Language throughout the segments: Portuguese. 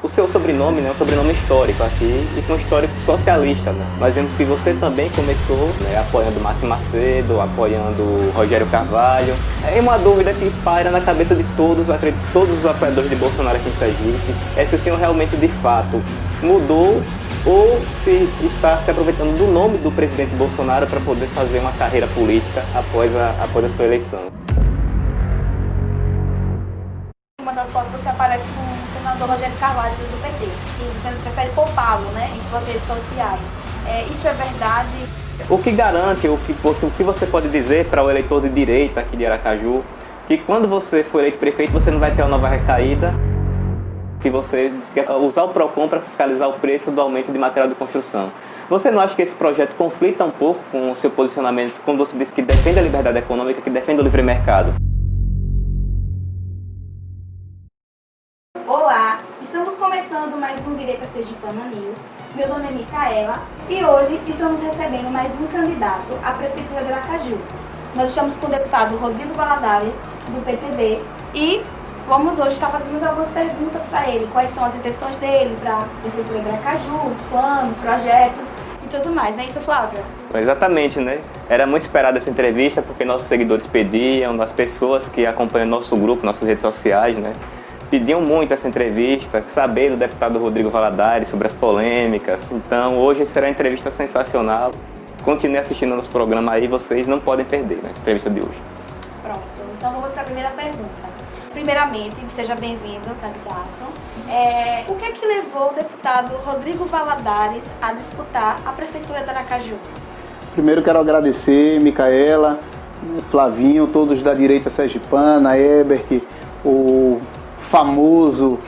O seu sobrenome, né, é um sobrenome histórico aqui e com um histórico socialista, né? Nós vemos que você também começou, né, apoiando Márcio Macedo, apoiando Rogério Carvalho. É uma dúvida que paira na cabeça de todos, acredito, todos os apoiadores de Bolsonaro aqui em Sergipe, é se o senhor realmente, de fato, mudou ou se está se aproveitando do nome do presidente Bolsonaro para poder fazer uma carreira política após a sua eleição. Uma das fotos você aparece com o senador Rogério Carvalho do PT, e você prefere poupá-lo, né, em suas redes sociais. Isso é verdade? O que garante, o que você pode dizer para o eleitor de direita aqui de Aracaju, que quando você for eleito prefeito você não vai ter uma nova recaída, que você quer usar o PROCON para fiscalizar o preço do aumento de material de construção. Você não acha que esse projeto conflita um pouco com o seu posicionamento, quando você diz que defende a liberdade econômica, que defende o livre mercado? Olá, estamos começando mais um Direita Sergipana News. Meu nome é Micaela e hoje estamos recebendo mais um candidato à Prefeitura de Aracaju. Nós estamos com o deputado Rodrigo Valadares, do PTB, e vamos hoje estar fazendo algumas perguntas para ele. Quais são as intenções dele para a Prefeitura de Aracaju, os planos, projetos e tudo mais, não é isso, Flávia? Exatamente, né? Era muito esperada essa entrevista porque nossos seguidores pediam, as pessoas que acompanham nosso grupo, nossas redes sociais, né? Pediam muito essa entrevista, saber do deputado Rodrigo Valadares sobre as polêmicas. Então, hoje será uma entrevista sensacional. Continue assistindo nosso programa aí, vocês não podem perder nessa entrevista de hoje. Pronto, então vamos para a primeira pergunta. Primeiramente, seja bem-vindo, candidato. O que é que levou o deputado Rodrigo Valadares a disputar a Prefeitura de Aracaju? Primeiro quero agradecer, Micaela, Flavinho, todos da direita sergipana, Ebert, o famoso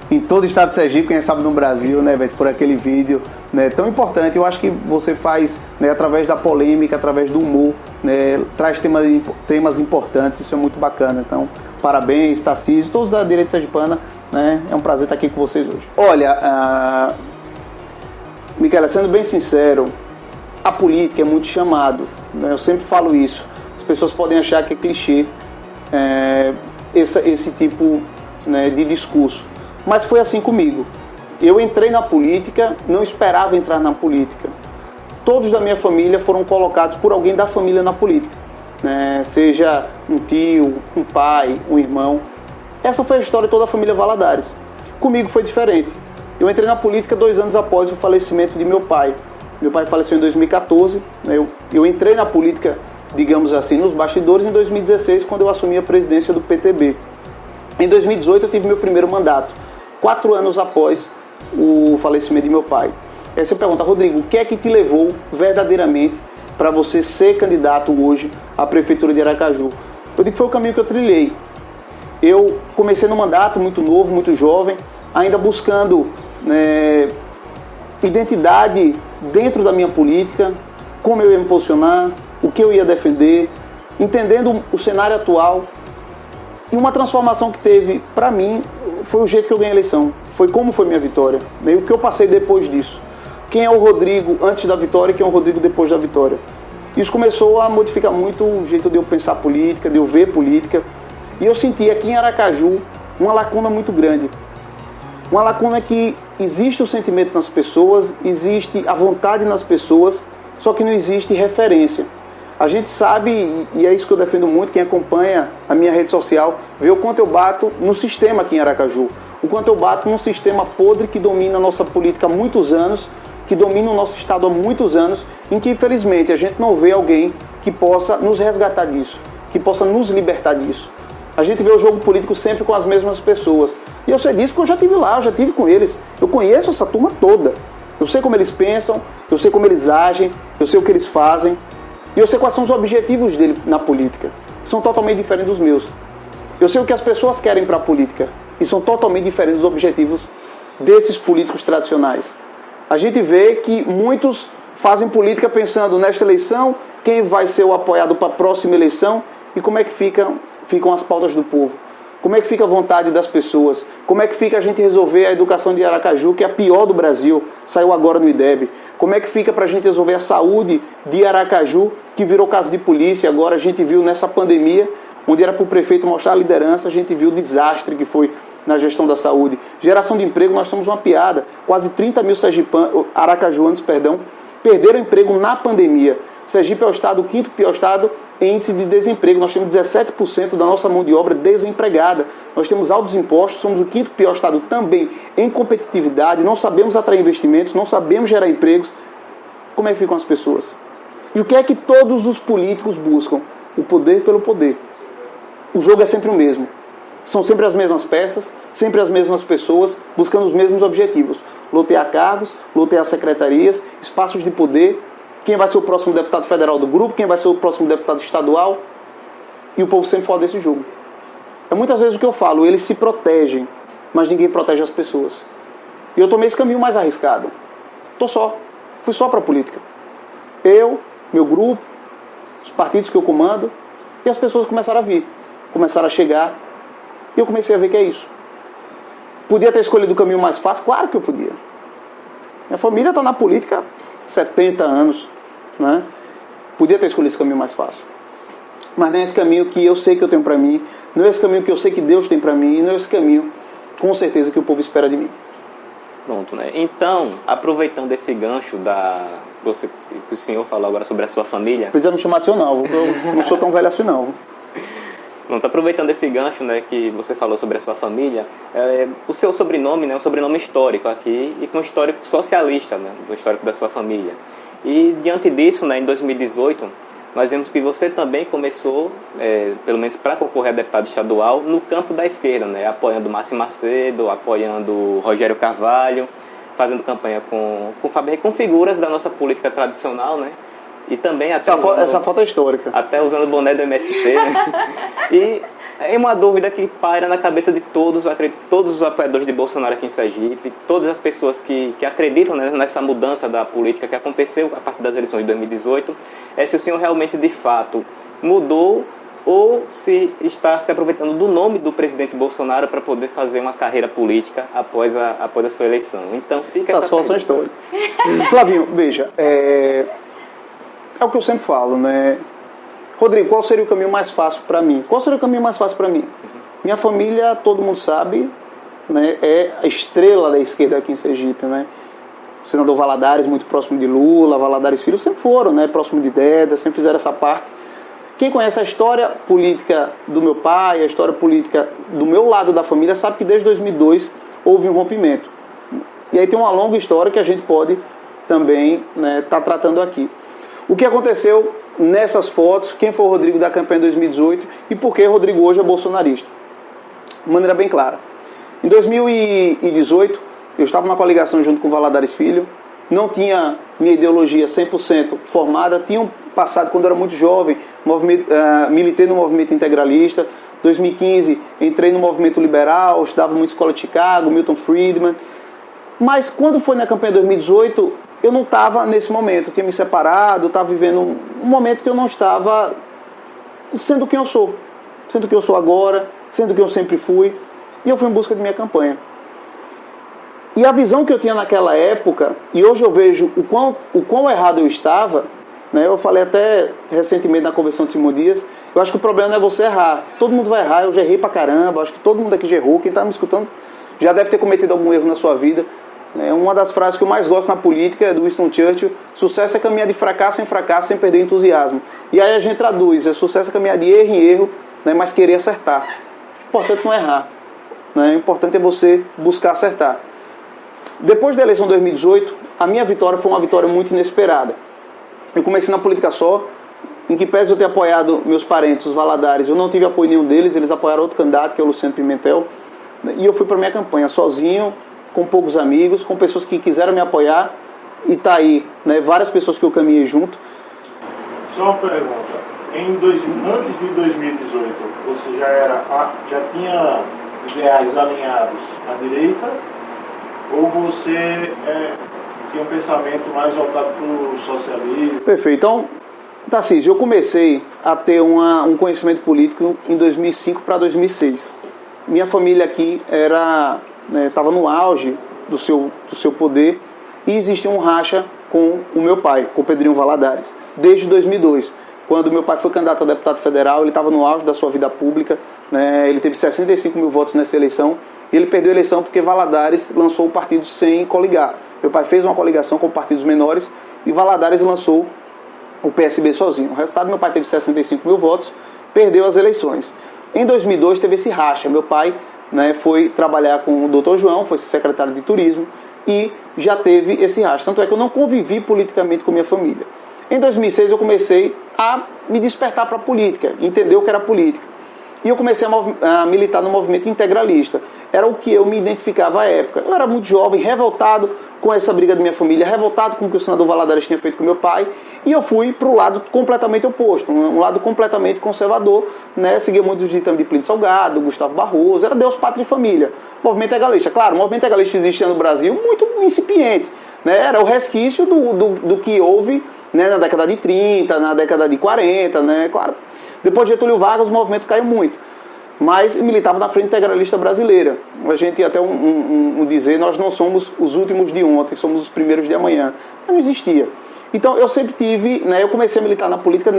em todo o estado de Sergipe, quem sabe no Brasil, né, Beto, por aquele vídeo, né, tão importante. Eu acho que você faz, né, através da polêmica, através do humor, né, traz temas importantes, isso é muito bacana. Então, parabéns, Tarcísio, todos da direita sergipana, né, é um prazer estar aqui com vocês hoje. Olha, Micaela, sendo bem sincero, a política é muito chamado, né, eu sempre falo isso, as pessoas podem achar que é clichê, esse tipo, né, de discurso, mas foi assim comigo. Eu entrei na política, não esperava entrar na política. Todos da minha família foram colocados por alguém da família na política, né? Seja um tio, um pai, um irmão. Essa foi a história de toda a família Valadares. Comigo foi diferente. Eu entrei na política 2 anos após o falecimento de meu pai. Meu pai faleceu em 2014. Eu entrei na política, digamos assim, nos bastidores em 2016, quando eu assumi a presidência do PTB. Em 2018 eu tive meu primeiro mandato, 4 anos após o falecimento de meu pai. Aí você pergunta, Rodrigo, o que é que te levou verdadeiramente para você ser candidato hoje à Prefeitura de Aracaju? Eu digo que foi o caminho que eu trilhei. Eu comecei no mandato muito novo, muito jovem, ainda buscando, né, identidade dentro da minha política, como eu ia me posicionar, o que eu ia defender, entendendo o cenário atual. E uma transformação que teve, para mim, foi o jeito que eu ganhei a eleição. Foi como foi minha vitória. E o que eu passei depois disso. Quem é o Rodrigo antes da vitória e quem é o Rodrigo depois da vitória. Isso começou a modificar muito o jeito de eu pensar política, de eu ver política. E eu senti aqui em Aracaju uma lacuna muito grande. Uma lacuna que existe o sentimento nas pessoas, existe a vontade nas pessoas, só que não existe referência. A gente sabe, e é isso que eu defendo muito, quem acompanha a minha rede social, vê o quanto eu bato no sistema aqui em Aracaju. O quanto eu bato num sistema podre que domina a nossa política há muitos anos, que domina o nosso estado há muitos anos, em que infelizmente a gente não vê alguém que possa nos resgatar disso, que possa nos libertar disso. A gente vê o jogo político sempre com as mesmas pessoas. E eu sei disso porque eu já estive lá, eu já estive com eles. Eu conheço essa turma toda. Eu sei como eles pensam, eu sei como eles agem, eu sei o que eles fazem. E eu sei quais são os objetivos dele na política. São totalmente diferentes dos meus. Eu sei o que as pessoas querem para a política. E são totalmente diferentes dos objetivos desses políticos tradicionais. A gente vê que muitos fazem política pensando nesta eleição, quem vai ser o apoiado para a próxima eleição e como é que ficam as pautas do povo. Como é que fica a vontade das pessoas? Como é que fica a gente resolver a educação de Aracaju, que é a pior do Brasil, saiu agora no IDEB? Como é que fica para a gente resolver a saúde de Aracaju, que virou caso de polícia? Agora a gente viu nessa pandemia, onde era para o prefeito mostrar a liderança, a gente viu o desastre que foi na gestão da saúde. Geração de emprego, nós somos uma piada. Quase 30 mil aracajuanos, perderam emprego na pandemia. Sergipe é o quinto pior estado em índice de desemprego. Nós temos 17% da nossa mão de obra desempregada. Nós temos altos impostos, somos o quinto pior estado também em competitividade, não sabemos atrair investimentos, não sabemos gerar empregos. Como é que ficam as pessoas? E o que é que todos os políticos buscam? O poder pelo poder. O jogo é sempre o mesmo. São sempre as mesmas peças, sempre as mesmas pessoas, buscando os mesmos objetivos. Lotear cargos, lotear secretarias, espaços de poder. Quem vai ser o próximo deputado federal do grupo, quem vai ser o próximo deputado estadual. E o povo sempre fala desse jogo. É muitas vezes o que eu falo, eles se protegem, mas ninguém protege as pessoas. E eu tomei esse caminho mais arriscado. Fui só para a política. Eu, meu grupo, os partidos que eu comando, e as pessoas começaram a vir, começaram a chegar, e eu comecei a ver que é isso. Podia ter escolhido o caminho mais fácil? Claro que eu podia. Minha família está na política há 70 anos, né? Podia ter escolhido esse caminho mais fácil. Mas não é esse caminho que eu sei que eu tenho para mim, não é esse caminho que eu sei que Deus tem para mim, e não é esse caminho, com certeza, que o povo espera de mim. Pronto, né? Então, aproveitando esse gancho que o senhor falou agora sobre a sua família... Precisa me chamar de senhor não, eu não sou tão velho assim não. Pronto, aproveitando esse gancho, né, que você falou sobre a sua família, o seu sobrenome, né, é um sobrenome histórico aqui, e com um histórico socialista, né, do histórico da sua família. E diante disso, né, em 2018, nós vemos que você também começou, pelo menos para concorrer a deputado estadual, no campo da esquerda, né, apoiando Márcio Macedo, apoiando Rogério Carvalho, fazendo campanha com figuras da nossa política tradicional, né? E também até essa foto é histórica. Até usando o boné do MST, né? E é uma dúvida que paira na cabeça de todos, acredito, todos os apoiadores de Bolsonaro aqui em Sergipe, todas as pessoas que acreditam, né, nessa mudança da política que aconteceu a partir das eleições de 2018, se o senhor realmente, de fato, mudou ou se está se aproveitando do nome do presidente Bolsonaro para poder fazer uma carreira política após a sua eleição. Então, fica essas fotos são históricas. Flavinho, veja, é o que eu sempre falo, né? Rodrigo, qual seria o caminho mais fácil para mim? Qual seria o caminho mais fácil para mim? Minha família, todo mundo sabe, né, é a estrela da esquerda aqui em Sergipe, né? O senador Valadares, muito próximo de Lula, Valadares Filho, sempre foram, né, próximo de Deda, sempre fizeram essa parte. Quem conhece a história política do meu pai, a história política do meu lado da família, sabe que desde 2002 houve um rompimento. E aí tem uma longa história que a gente pode também, né, tá tratando aqui. O que aconteceu nessas fotos, quem foi o Rodrigo da campanha de 2018 e por que o Rodrigo hoje é bolsonarista. De maneira bem clara. Em 2018, eu estava numa coligação junto com o Valadares Filho, não tinha minha ideologia 100% formada, tinha um passado, quando eu era muito jovem, militei no movimento integralista. Em 2015, entrei no movimento liberal, estudava muito Escola de Chicago, Milton Friedman. Mas quando foi na campanha de 2018, eu não estava nesse momento, eu tinha me separado, estava vivendo um momento que eu não estava sendo quem eu sou agora, sendo quem eu sempre fui, e eu fui em busca de minha campanha. E a visão que eu tinha naquela época, e hoje eu vejo o quão errado eu estava, né, eu falei até recentemente na convenção de Simão Dias, eu acho que o problema não é você errar, todo mundo vai errar, eu já errei pra caramba, acho que todo mundo aqui já errou, quem está me escutando já deve ter cometido algum erro na sua vida. Uma das frases que eu mais gosto na política é do Winston Churchill: sucesso é caminhar de fracasso em fracasso sem perder o entusiasmo. E aí a gente traduz, sucesso é caminhar de erro em erro, né, mas querer acertar. O importante não é errar, né, o importante é você buscar acertar. Depois da eleição de 2018, a minha vitória foi uma vitória muito inesperada. Eu comecei na política só, em que pese eu ter apoiado meus parentes, os Valadares, eu não tive apoio nenhum deles, eles apoiaram outro candidato, que é o Luciano Pimentel, e eu fui para minha campanha sozinho, com poucos amigos, com pessoas que quiseram me apoiar, e tá aí, né, várias pessoas que eu caminhei junto. Só uma pergunta, antes de 2018, você já tinha ideais alinhados à direita, ou você tinha um pensamento mais voltado para o socialismo? Perfeito, então, Tarcísio, eu comecei a ter um conhecimento político em 2005 para 2006. Minha família aqui estava no auge do seu poder, e existia um racha com o meu pai, com o Pedrinho Valadares, desde 2002. Quando meu pai foi candidato a deputado federal, ele estava no auge da sua vida pública, né, ele teve 65 mil votos nessa eleição, e ele perdeu a eleição porque Valadares lançou o partido sem coligar. Meu pai fez uma coligação com partidos menores e Valadares lançou o PSB sozinho. O resultado, meu pai teve 65 mil votos, perdeu as eleições. Em 2002 teve esse racha. Meu pai, né, foi trabalhar com o Dr. João, foi secretário de turismo e já teve esse racha. Tanto é que eu não convivi politicamente com minha família. Em 2006 eu comecei a me despertar para a política, entender o que era política. E eu comecei a militar no movimento integralista. Era o que eu me identificava à época. Eu era muito jovem, revoltado com essa briga da minha família, revoltado com o que o senador Valadares tinha feito com meu pai, e eu fui para o lado completamente oposto, um lado completamente conservador, né? Seguia muito os ditames de Plínio Salgado, Gustavo Barroso, era Deus, Pátria e Família. Movimento integralista. Claro, o movimento integralista existia no Brasil muito incipiente, né? Era o resquício do que houve, né, na década de 30, na década de 40, né? Claro, depois de Getúlio Vargas o movimento caiu muito. Mas militava na Frente Integralista Brasileira. A gente ia até dizer, nós não somos os últimos de ontem, somos os primeiros de amanhã. Mas não existia. Então eu sempre tive, né, eu comecei a militar na política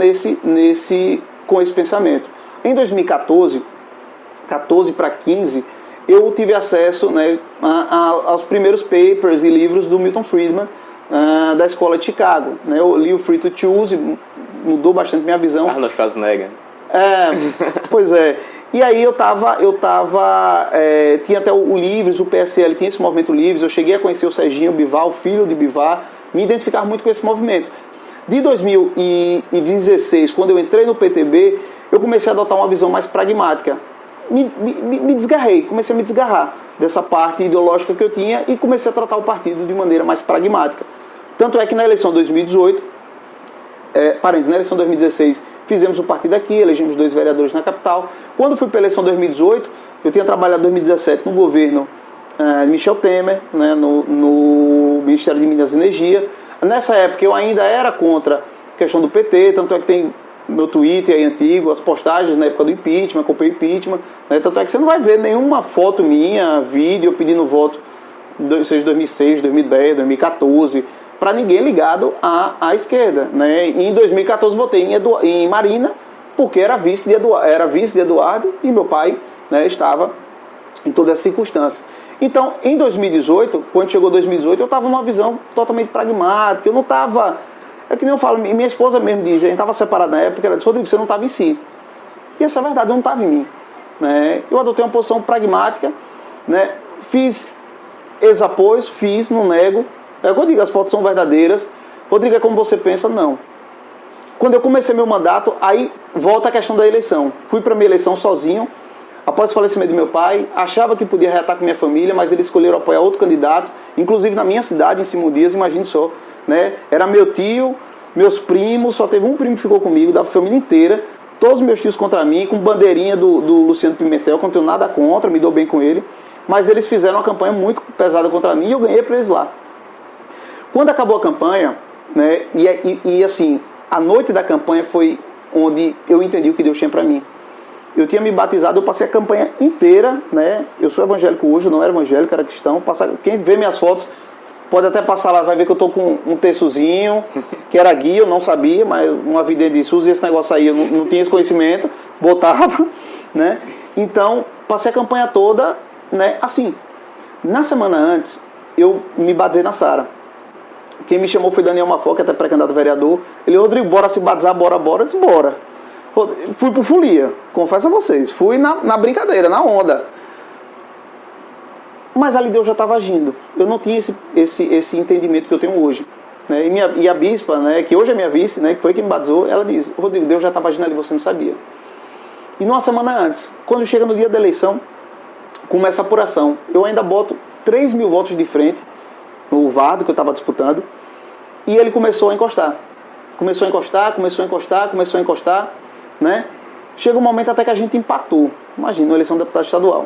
com esse pensamento. Em 2014, 14 para 15, eu tive acesso, né, aos primeiros papers e livros do Milton Friedman, da Escola de Chicago. Né? Eu li o Free to Choose, mudou bastante minha visão. Arnold Schwarzenegger. Pois é. E aí tinha até o Livres, o PSL tinha esse movimento Livres, eu cheguei a conhecer o Serginho Bivar, o filho de Bivar, me identificar muito com esse movimento. De 2016, quando eu entrei no PTB, eu comecei a adotar uma visão mais pragmática. Me desgarrei, comecei a me desgarrar dessa parte ideológica que eu tinha e comecei a tratar o partido de maneira mais pragmática. Tanto é que na eleição de 2018, na eleição de 2016, fizemos o partido aqui, elegemos 2 vereadores na capital. Quando fui para a eleição de 2018, eu tinha trabalhado em 2017 no governo Michel Temer, né, no Ministério de Minas e Energia. Nessa época eu ainda era contra a questão do PT, tanto é que tem meu Twitter aí antigo, as postagens na época do impeachment, acompanhei o impeachment, né, tanto é que você não vai ver nenhuma foto minha, vídeo pedindo voto, seja 2006, 2010, 2014, para ninguém ligado à esquerda. Né? E em 2014 votei em Marina, porque era vice de Eduardo e meu pai, né, estava em toda essa circunstância. Então, em 2018, quando chegou 2018, eu estava numa visão totalmente pragmática, eu não estava... É que nem eu falo, minha esposa mesmo diz, a gente estava separado na época, ela disse, Rodrigo, você não estava em si. E essa é a verdade, eu não estava em mim. Né? Eu adotei uma posição pragmática, né? Fiz ex-apoios, não nego. É o que eu digo, as fotos são verdadeiras. Rodrigo, é como você pensa? Não. Quando eu comecei meu mandato, aí volta a questão da eleição. Fui para minha eleição sozinho, após o falecimento de meu pai, achava que podia reatar com minha família, mas eles escolheram apoiar outro candidato, inclusive na minha cidade, em Simão Dias, imagine só. Né? Era meu tio, meus primos, só teve um primo que ficou comigo, da família inteira, todos os meus tios contra mim, com bandeirinha do Luciano Pimentel, que eu não tenho nada contra, me dou bem com ele, mas eles fizeram uma campanha muito pesada contra mim e eu ganhei para eles lá. Quando acabou a campanha, né, e assim, a noite da campanha foi onde eu entendi o que Deus tinha para mim. Eu tinha me batizado, eu passei a campanha inteira, né, eu sou evangélico hoje, eu não era evangélico, era cristão, quem vê minhas fotos, pode até passar lá, vai ver que eu tô com um terçozinho, que era guia, eu não sabia, mas uma vida disse, use esse negócio aí, eu não tinha esse conhecimento, botava, né? Então, passei a campanha toda, né, assim. Na semana antes, eu me batizei na Sara. Quem me chamou foi Daniel Mafó, que é até pré-candidato a vereador. Ele, Rodrigo, bora se batizar, bora. Eu disse, bora. Fui por folia, confesso a vocês, fui na brincadeira, na onda. Mas ali Deus já estava agindo. Eu não tinha esse entendimento que eu tenho hoje. Né? E a bispa, né, que hoje é minha vice, né, que foi quem me batizou, ela diz, Rodrigo, Deus já estava agindo ali, você não sabia. E numa semana antes, quando chega no dia da eleição, começa a apuração. Eu ainda boto 3 mil votos de frente no Vardo que eu estava disputando, e ele começou a encostar. Começou a encostar, né? Chega um momento até que a gente empatou. Imagina, uma eleição de deputado estadual.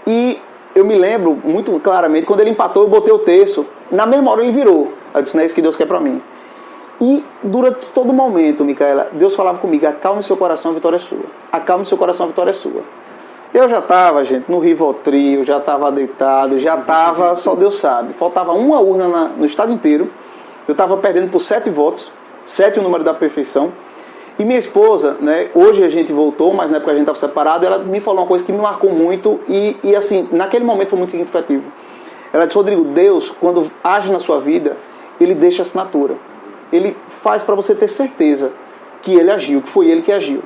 E eu me lembro muito claramente, quando ele empatou, eu botei o terço, na mesma hora ele virou. Eu disse, não é isso que Deus quer para mim. E durante todo o momento, Micaela, Deus falava comigo, acalme seu coração, a vitória é sua. Acalme seu coração, a vitória é sua. Eu já estava, gente, no Rivotril, já estava deitado, já estava, só Deus sabe. Faltava uma urna no estado inteiro. Eu estava perdendo por 7 votos, 7 o número da perfeição. E minha esposa, né, hoje a gente voltou, mas na época a gente estava separado, ela me falou uma coisa que me marcou muito e assim, naquele momento foi muito significativo. Ela disse: Rodrigo, Deus, quando age na sua vida, Ele deixa assinatura. Ele faz para você ter certeza que Ele agiu, que foi Ele que agiu.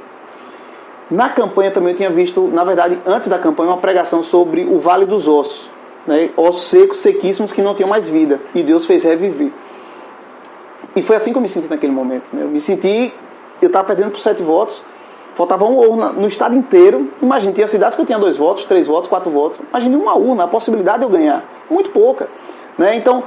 Na campanha também eu tinha visto, na verdade, antes da campanha, uma pregação sobre o Vale dos Ossos, né, ossos secos, sequíssimos, que não tinham mais vida. E Deus fez reviver. E foi assim que eu me senti naquele momento. Né? Eu me senti... Eu estava perdendo por 7 votos, faltava uma urna no estado inteiro. Imagina, tinha cidades que eu tinha 2 votos, 3 votos, 4 votos. Imagina uma urna, a possibilidade de eu ganhar. Muito pouca. Né? Então,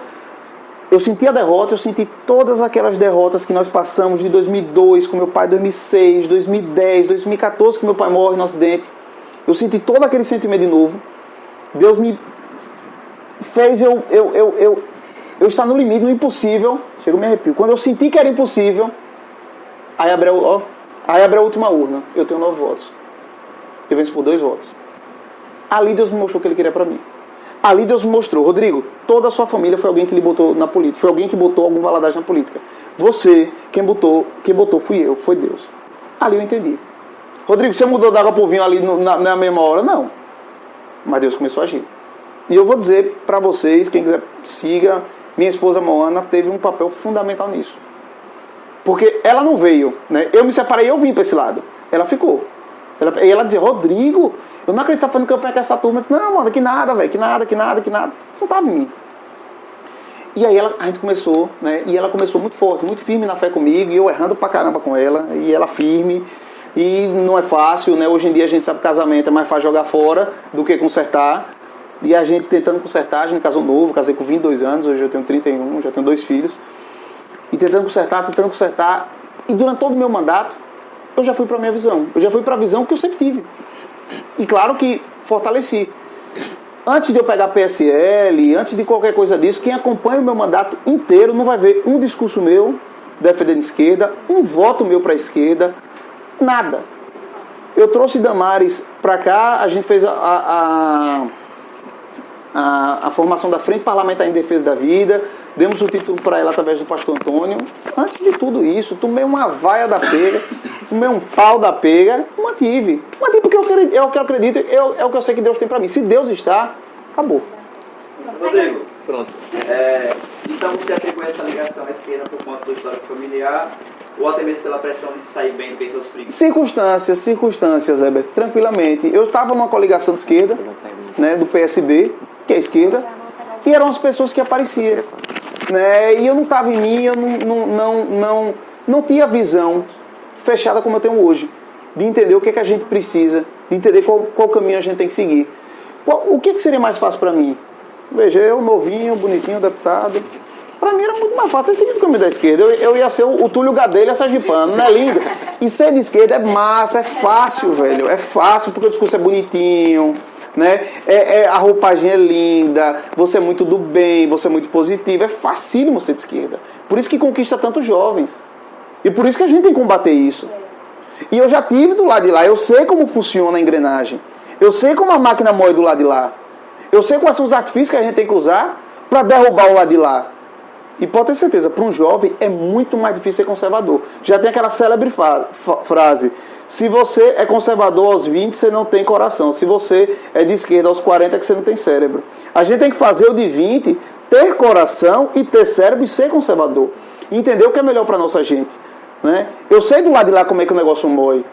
eu senti a derrota, eu senti todas aquelas derrotas que nós passamos de 2002 com meu pai, 2006, 2010, 2014 que meu pai morre no acidente. Eu senti todo aquele sentimento de novo. Deus me fez eu estar no limite, no impossível. Chegou a me arrepio. Quando eu senti que era impossível... Aí abriu a última urna. Eu tenho 9 votos. Eu venço por 2 votos. Ali Deus me mostrou o que Ele queria para mim. Ali Deus me mostrou: Rodrigo, toda a sua família foi alguém que lhe botou na política. Foi alguém que botou algum Valadares na política. Você, quem botou fui eu, foi Deus. Ali eu entendi. Rodrigo, você mudou da água pro vinho ali na mesma hora? Não. Mas Deus começou a agir. E eu vou dizer para vocês, quem quiser siga, minha esposa Moana teve um papel fundamental nisso. Porque ela não veio, né? Eu me separei e eu vim para esse lado. Ela ficou. E ela dizia: Rodrigo, eu não acredito que você tá fazendo campanha com essa turma. Eu disse: não, mano, que nada, velho, que nada. Não tava em mim. E aí a gente começou, né? E ela começou muito forte, muito firme na fé comigo. E eu errando pra caramba com ela. E ela firme. E não é fácil, né? Hoje em dia a gente sabe que casamento é mais fácil jogar fora do que consertar. E a gente tentando consertar, a gente casou novo, casei com 22 anos, hoje eu tenho 31, já tenho 2 filhos. E tentando consertar. E durante todo o meu mandato, eu já fui para a minha visão. Eu já fui para a visão que eu sempre tive. E claro que fortaleci. Antes de eu pegar PSL, antes de qualquer coisa disso, quem acompanha o meu mandato inteiro não vai ver um discurso meu defendendo a esquerda, um voto meu para a esquerda, nada. Eu trouxe Damares para cá, a gente fez a formação da Frente Parlamentar em Defesa da Vida, demos o título para ela através do pastor Antônio. Antes de tudo isso, tomei uma vaia da pega, tomei um pau da pega, mantive porque é o que eu acredito, é o que eu sei que Deus tem para mim. Se Deus está, acabou. Rodrigo, pronto. Então você atribui essa ligação à esquerda por conta do histórico familiar, ou até mesmo pela pressão de se sair bem com seus primos? Circunstâncias, Heber, tranquilamente. Eu estava numa coligação de esquerda, né, do PSD, que é a esquerda, e eram as pessoas que apareciam. Né, e eu não estava em mim, eu não tinha visão fechada como eu tenho hoje, de entender o que a gente precisa, de entender qual caminho a gente tem que seguir. O que seria mais fácil para mim? Veja, eu novinho, bonitinho, deputado, para mim era muito mais fácil ter seguido o caminho da esquerda. Eu ia ser o Túlio Gadelha sergipano, não é lindo? E ser de esquerda é massa, é fácil, velho, é fácil porque o discurso é bonitinho, né? A roupagem é linda, você é muito do bem, você é muito positivo, é facílimo ser de esquerda. Por isso que conquista tantos jovens. E por isso que a gente tem que combater isso. E eu já tive do lado de lá, eu sei como funciona a engrenagem. Eu sei como a máquina moe do lado de lá. Eu sei quais são os artifícios que a gente tem que usar para derrubar o lado de lá. E pode ter certeza, para um jovem é muito mais difícil ser conservador. Já tem aquela célebre frase: se você é conservador aos 20, você não tem coração. Se você é de esquerda aos 40, é que você não tem cérebro. A gente tem que fazer o de 20, ter coração e ter cérebro e ser conservador. E entender o que é melhor para a nossa gente. Né? Eu sei do lado de lá como é que o negócio moe.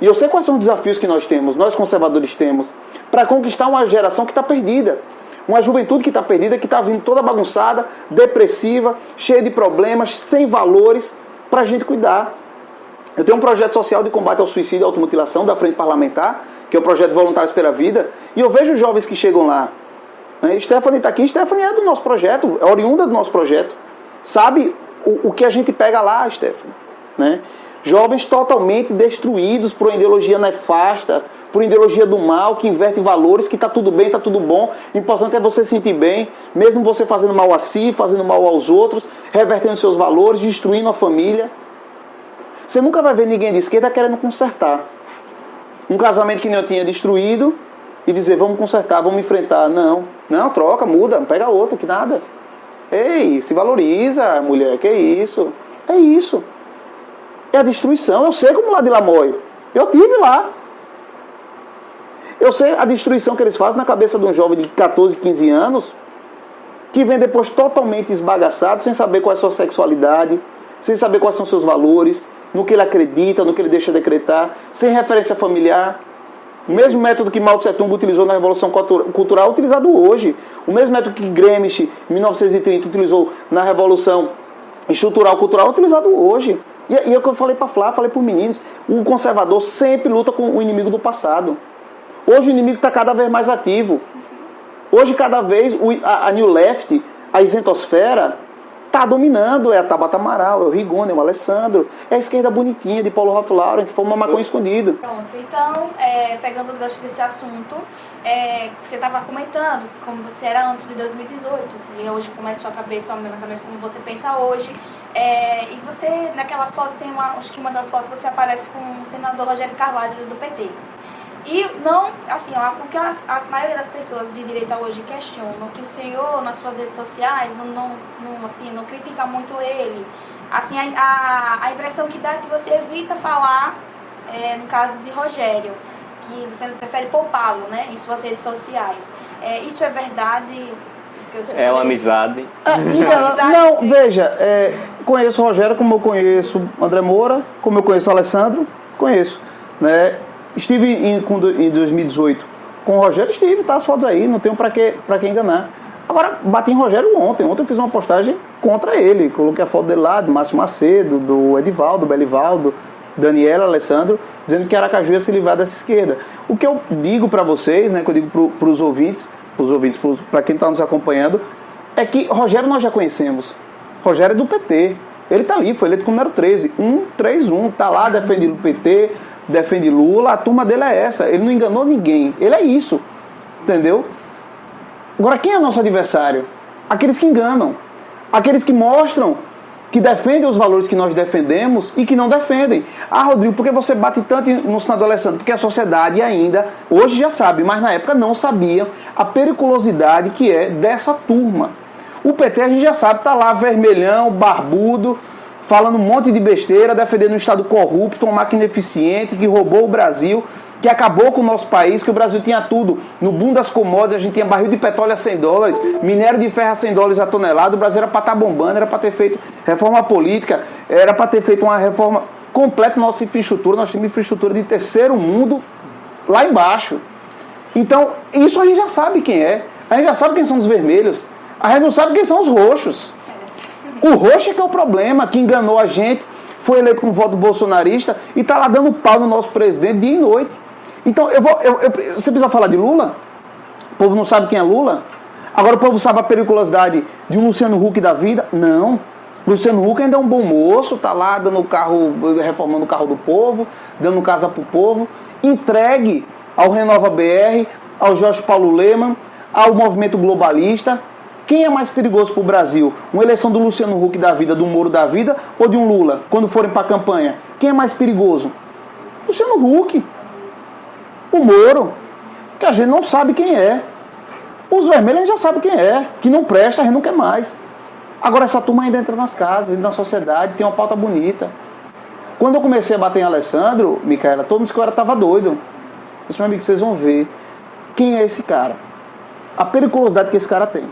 E eu sei quais são os desafios que nós temos, nós conservadores temos, para conquistar uma geração que está perdida. Uma juventude que está perdida, que está vindo toda bagunçada, depressiva, cheia de problemas, sem valores, para a gente cuidar. Eu tenho um projeto social de combate ao suicídio e à automutilação da Frente Parlamentar, que é o projeto Voluntários pela Vida, e eu vejo jovens que chegam lá. Stephanie está aqui, Stephanie é do nosso projeto, é oriunda do nosso projeto. Sabe o que a gente pega lá, Stephanie? Né? Jovens totalmente destruídos por uma ideologia nefasta, por uma ideologia do mal, que inverte valores, que está tudo bem, está tudo bom. O importante é você se sentir bem, mesmo você fazendo mal a si, fazendo mal aos outros, revertendo seus valores, destruindo a família. Você nunca vai ver ninguém de esquerda querendo consertar. Um casamento que nem eu tinha destruído e dizer, vamos consertar, vamos enfrentar. Não, troca, muda, pega outro, que nada. Ei, se valoriza, mulher, que isso? É isso. é a destruição. Eu sei como lá de lá mói. Eu tive lá. Eu sei a destruição que eles fazem na cabeça de um jovem de 14, 15 anos, que vem depois totalmente esbagaçado, sem saber qual é a sua sexualidade, sem saber quais são os seus valores, no que ele acredita, no que ele deixa de acreditar, sem referência familiar. O mesmo método que Mao Tse Tung utilizou na Revolução Cultural é utilizado hoje. O mesmo método que Gramsci, em 1930, utilizou na Revolução Estrutural Cultural é utilizado hoje. E é o que eu falei para Flá, falei para os meninos. O conservador sempre luta com o inimigo do passado. Hoje o inimigo está cada vez mais ativo. Hoje cada vez a New Left, a isentosfera, está dominando. É a Tabata Amaral, é o Rigoni, é o Alessandro, é a esquerda bonitinha de Paulo Ralph Lauren, que foi uma maconha escondida. Pronto, então, pegando o gancho desse assunto, você estava comentando como você era antes de 2018, e hoje como é a sua cabeça, mais ou menos como você pensa hoje. E você, naquelas fotos, acho que uma das fotos você aparece com o senador Rogério Carvalho do PT. E não, assim, o que a maioria das pessoas de direita hoje questionam, que o senhor nas suas redes sociais não critica muito ele. Assim, a impressão que dá é que você evita falar, no caso de Rogério, que você prefere poupá-lo, né, em suas redes sociais. Isso é verdade? É uma amizade. Não, veja, conheço o Rogério como eu conheço André Moura, como eu conheço o Alessandro, conheço, né? Estive em 2018 com o Rogério, tá as fotos aí, não tenho pra que enganar. Agora, bati em Rogério ontem eu fiz uma postagem contra ele, coloquei a foto dele lá, de Márcio Macedo, do Edivaldo, Belivaldo, Daniela, Alessandro, dizendo que Aracaju ia se livrar dessa esquerda. O que eu digo pra vocês, né, que eu digo pros ouvintes, para quem está nos acompanhando, é que Rogério nós já conhecemos. Rogério é do PT. Ele está ali, foi eleito com o número 13. 131, está lá, defende o PT, defende Lula, a turma dele é essa. Ele não enganou ninguém. Ele é isso. Entendeu? Agora, quem é nosso adversário? Aqueles que enganam. Aqueles que mostram que defendem os valores que nós defendemos e que não defendem. Ah, Rodrigo, por que você bate tanto no senador Alessandro? Porque a sociedade ainda, hoje já sabe, mas na época não sabia a periculosidade que é dessa turma. O PT a gente já sabe, tá lá vermelhão, barbudo, falando um monte de besteira, defendendo um Estado corrupto, uma máquina eficiente, que roubou o Brasil, que acabou com o nosso país, que o Brasil tinha tudo. No boom das commodities, a gente tinha barril de petróleo a $100, minério de ferro a $100 a tonelada, o Brasil era para estar bombando, era para ter feito reforma política, era para ter feito uma reforma completa da nossa infraestrutura. Nós temos infraestrutura de terceiro mundo lá embaixo. Então, isso a gente já sabe quem é. A gente já sabe quem são os vermelhos. A gente não sabe quem são os roxos. O roxo é que é o problema, que enganou a gente, foi eleito com voto bolsonarista e está lá dando pau no nosso presidente dia e noite. Então, você precisa falar de Lula? O povo não sabe quem é Lula? Agora o povo sabe a periculosidade de um Luciano Huck da vida? Não. Luciano Huck ainda é um bom moço, está lá dando carro, reformando o carro do povo, dando casa para o povo, entregue ao Renova BR, ao Jorge Paulo Lemann, ao movimento globalista. Quem é mais perigoso para o Brasil? Uma eleição do Luciano Huck da vida, do Moro da vida, ou de um Lula, quando forem para a campanha? Quem é mais perigoso? Luciano Huck. O Moro, que a gente não sabe quem é. Os vermelhos a gente já sabe quem é. Que não presta, a gente não quer mais. Agora essa turma ainda entra nas casas, na sociedade, tem uma pauta bonita. Quando eu comecei a bater em Alessandro, Micaela, todo mundo disse que eu estava doido. Eu disse, meu amigo, vocês vão ver quem é esse cara. A periculosidade que esse cara tem.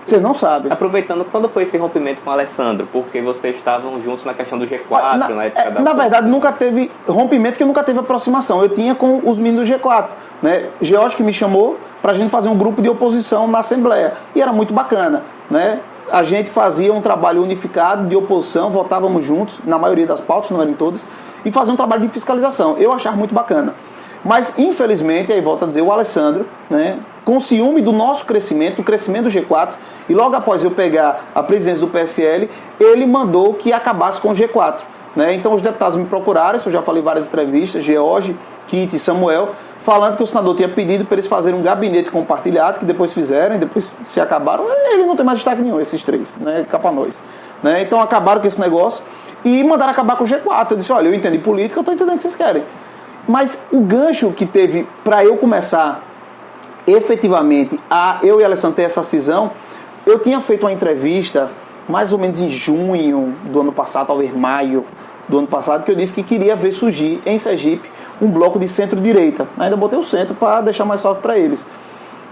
Vocês não sabem. Aproveitando, quando foi esse rompimento com o Alessandro? Porque vocês estavam juntos na questão do G4, na época da... Na verdade, nunca teve rompimento, porque nunca teve aproximação. Eu tinha com os meninos do G4. Né? George que me chamou pra gente fazer um grupo de oposição na Assembleia. E era muito bacana. Né? A gente fazia um trabalho unificado de oposição, votávamos juntos, na maioria das pautas, não eram em todas, e fazia um trabalho de fiscalização. Eu achava muito bacana. Mas, infelizmente, aí volto a dizer, o Alessandro, né, com ciúme do nosso crescimento, do crescimento do G4, e logo após eu pegar a presidência do PSL, ele mandou que acabasse com o G4. Né? Então, os deputados me procuraram, isso eu já falei em várias entrevistas, George, Kit e Samuel, falando que o senador tinha pedido para eles fazerem um gabinete compartilhado, que depois fizeram, e depois se acabaram. Ele não tem mais destaque nenhum, esses três, né, capa nós. Né? Então, acabaram com esse negócio e mandaram acabar com o G4. Eu disse, olha, eu entendi política, eu estou entendendo o que vocês querem. Mas o gancho que teve para eu começar efetivamente a eu e Alessandro ter essa cisão, eu tinha feito uma entrevista mais ou menos em junho do ano passado, talvez maio, do ano passado, que eu disse que queria ver surgir em Sergipe um bloco de centro-direita. Ainda botei o centro para deixar mais soft para eles.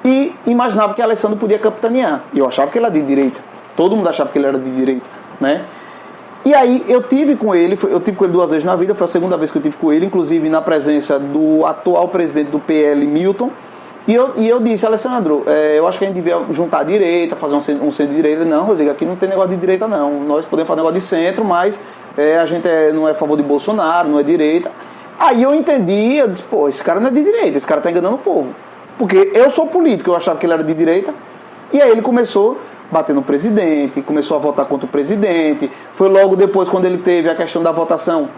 E imaginava que Alessandro podia capitanear. E eu achava que ele era de direita. Todo mundo achava que ele era de direita, né? E aí eu tive com ele 2 vezes na vida, foi a segunda vez que eu tive com ele, inclusive na presença do atual presidente do PL, Milton. E eu disse, Alessandro, eu acho que a gente devia juntar a direita, fazer um centro-direita. Não, Rodrigo, aqui não tem negócio de direita não. Nós podemos fazer negócio de centro, mas a gente não é a favor de Bolsonaro, não é direita. Aí eu entendi, eu disse, pô, esse cara não é de direita, esse cara tá enganando o povo. Porque eu sou político, eu achava que ele era de direita. E aí ele começou a bater no presidente, começou a votar contra o presidente. Foi logo depois, quando ele teve a questão da votação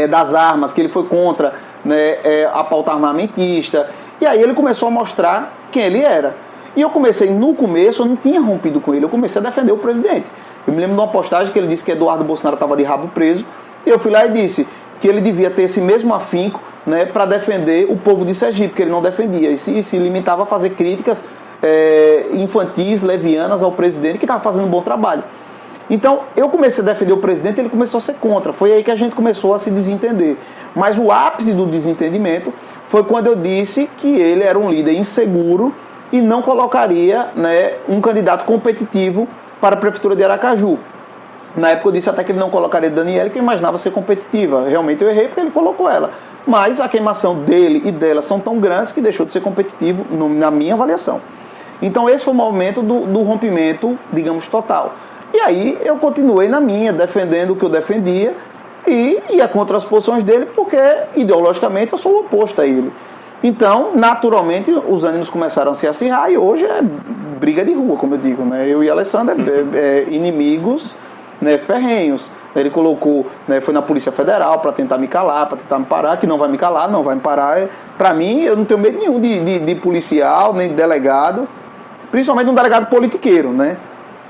das armas, que ele foi contra, né, a pauta armamentista. E aí ele começou a mostrar quem ele era. E eu comecei, no começo, eu não tinha rompido com ele, eu comecei a defender o presidente. Eu me lembro de uma postagem que ele disse que Eduardo Bolsonaro estava de rabo preso. E eu fui lá e disse que ele devia ter esse mesmo afinco, né, para defender o povo de Sergipe, que ele não defendia. E se limitava a fazer críticas infantis, levianas ao presidente, que estava fazendo um bom trabalho. Então, eu comecei a defender o presidente e ele começou a ser contra. Foi aí que a gente começou a se desentender. Mas o ápice do desentendimento foi quando eu disse que ele era um líder inseguro e não colocaria, né, um candidato competitivo para a prefeitura de Aracaju. Na época eu disse até que ele não colocaria Daniela, que eu imaginava ser competitiva. Realmente eu errei porque ele colocou ela. Mas a queimação dele e dela são tão grandes que deixou de ser competitivo na minha avaliação. Então esse foi o momento do rompimento, digamos, total. E aí eu continuei na minha, defendendo o que eu defendia e ia contra as posições dele, porque ideologicamente eu sou o oposto a ele. Então, naturalmente, os ânimos começaram a se acirrar e hoje é briga de rua, como eu digo, né? Eu e Alessandro inimigos, né, ferrenhos. Ele colocou, né, foi na Polícia Federal para tentar me calar, para tentar me parar, que não vai me calar, não vai me parar. Para mim, eu não tenho medo nenhum de policial, nem de delegado, principalmente um delegado politiqueiro, né?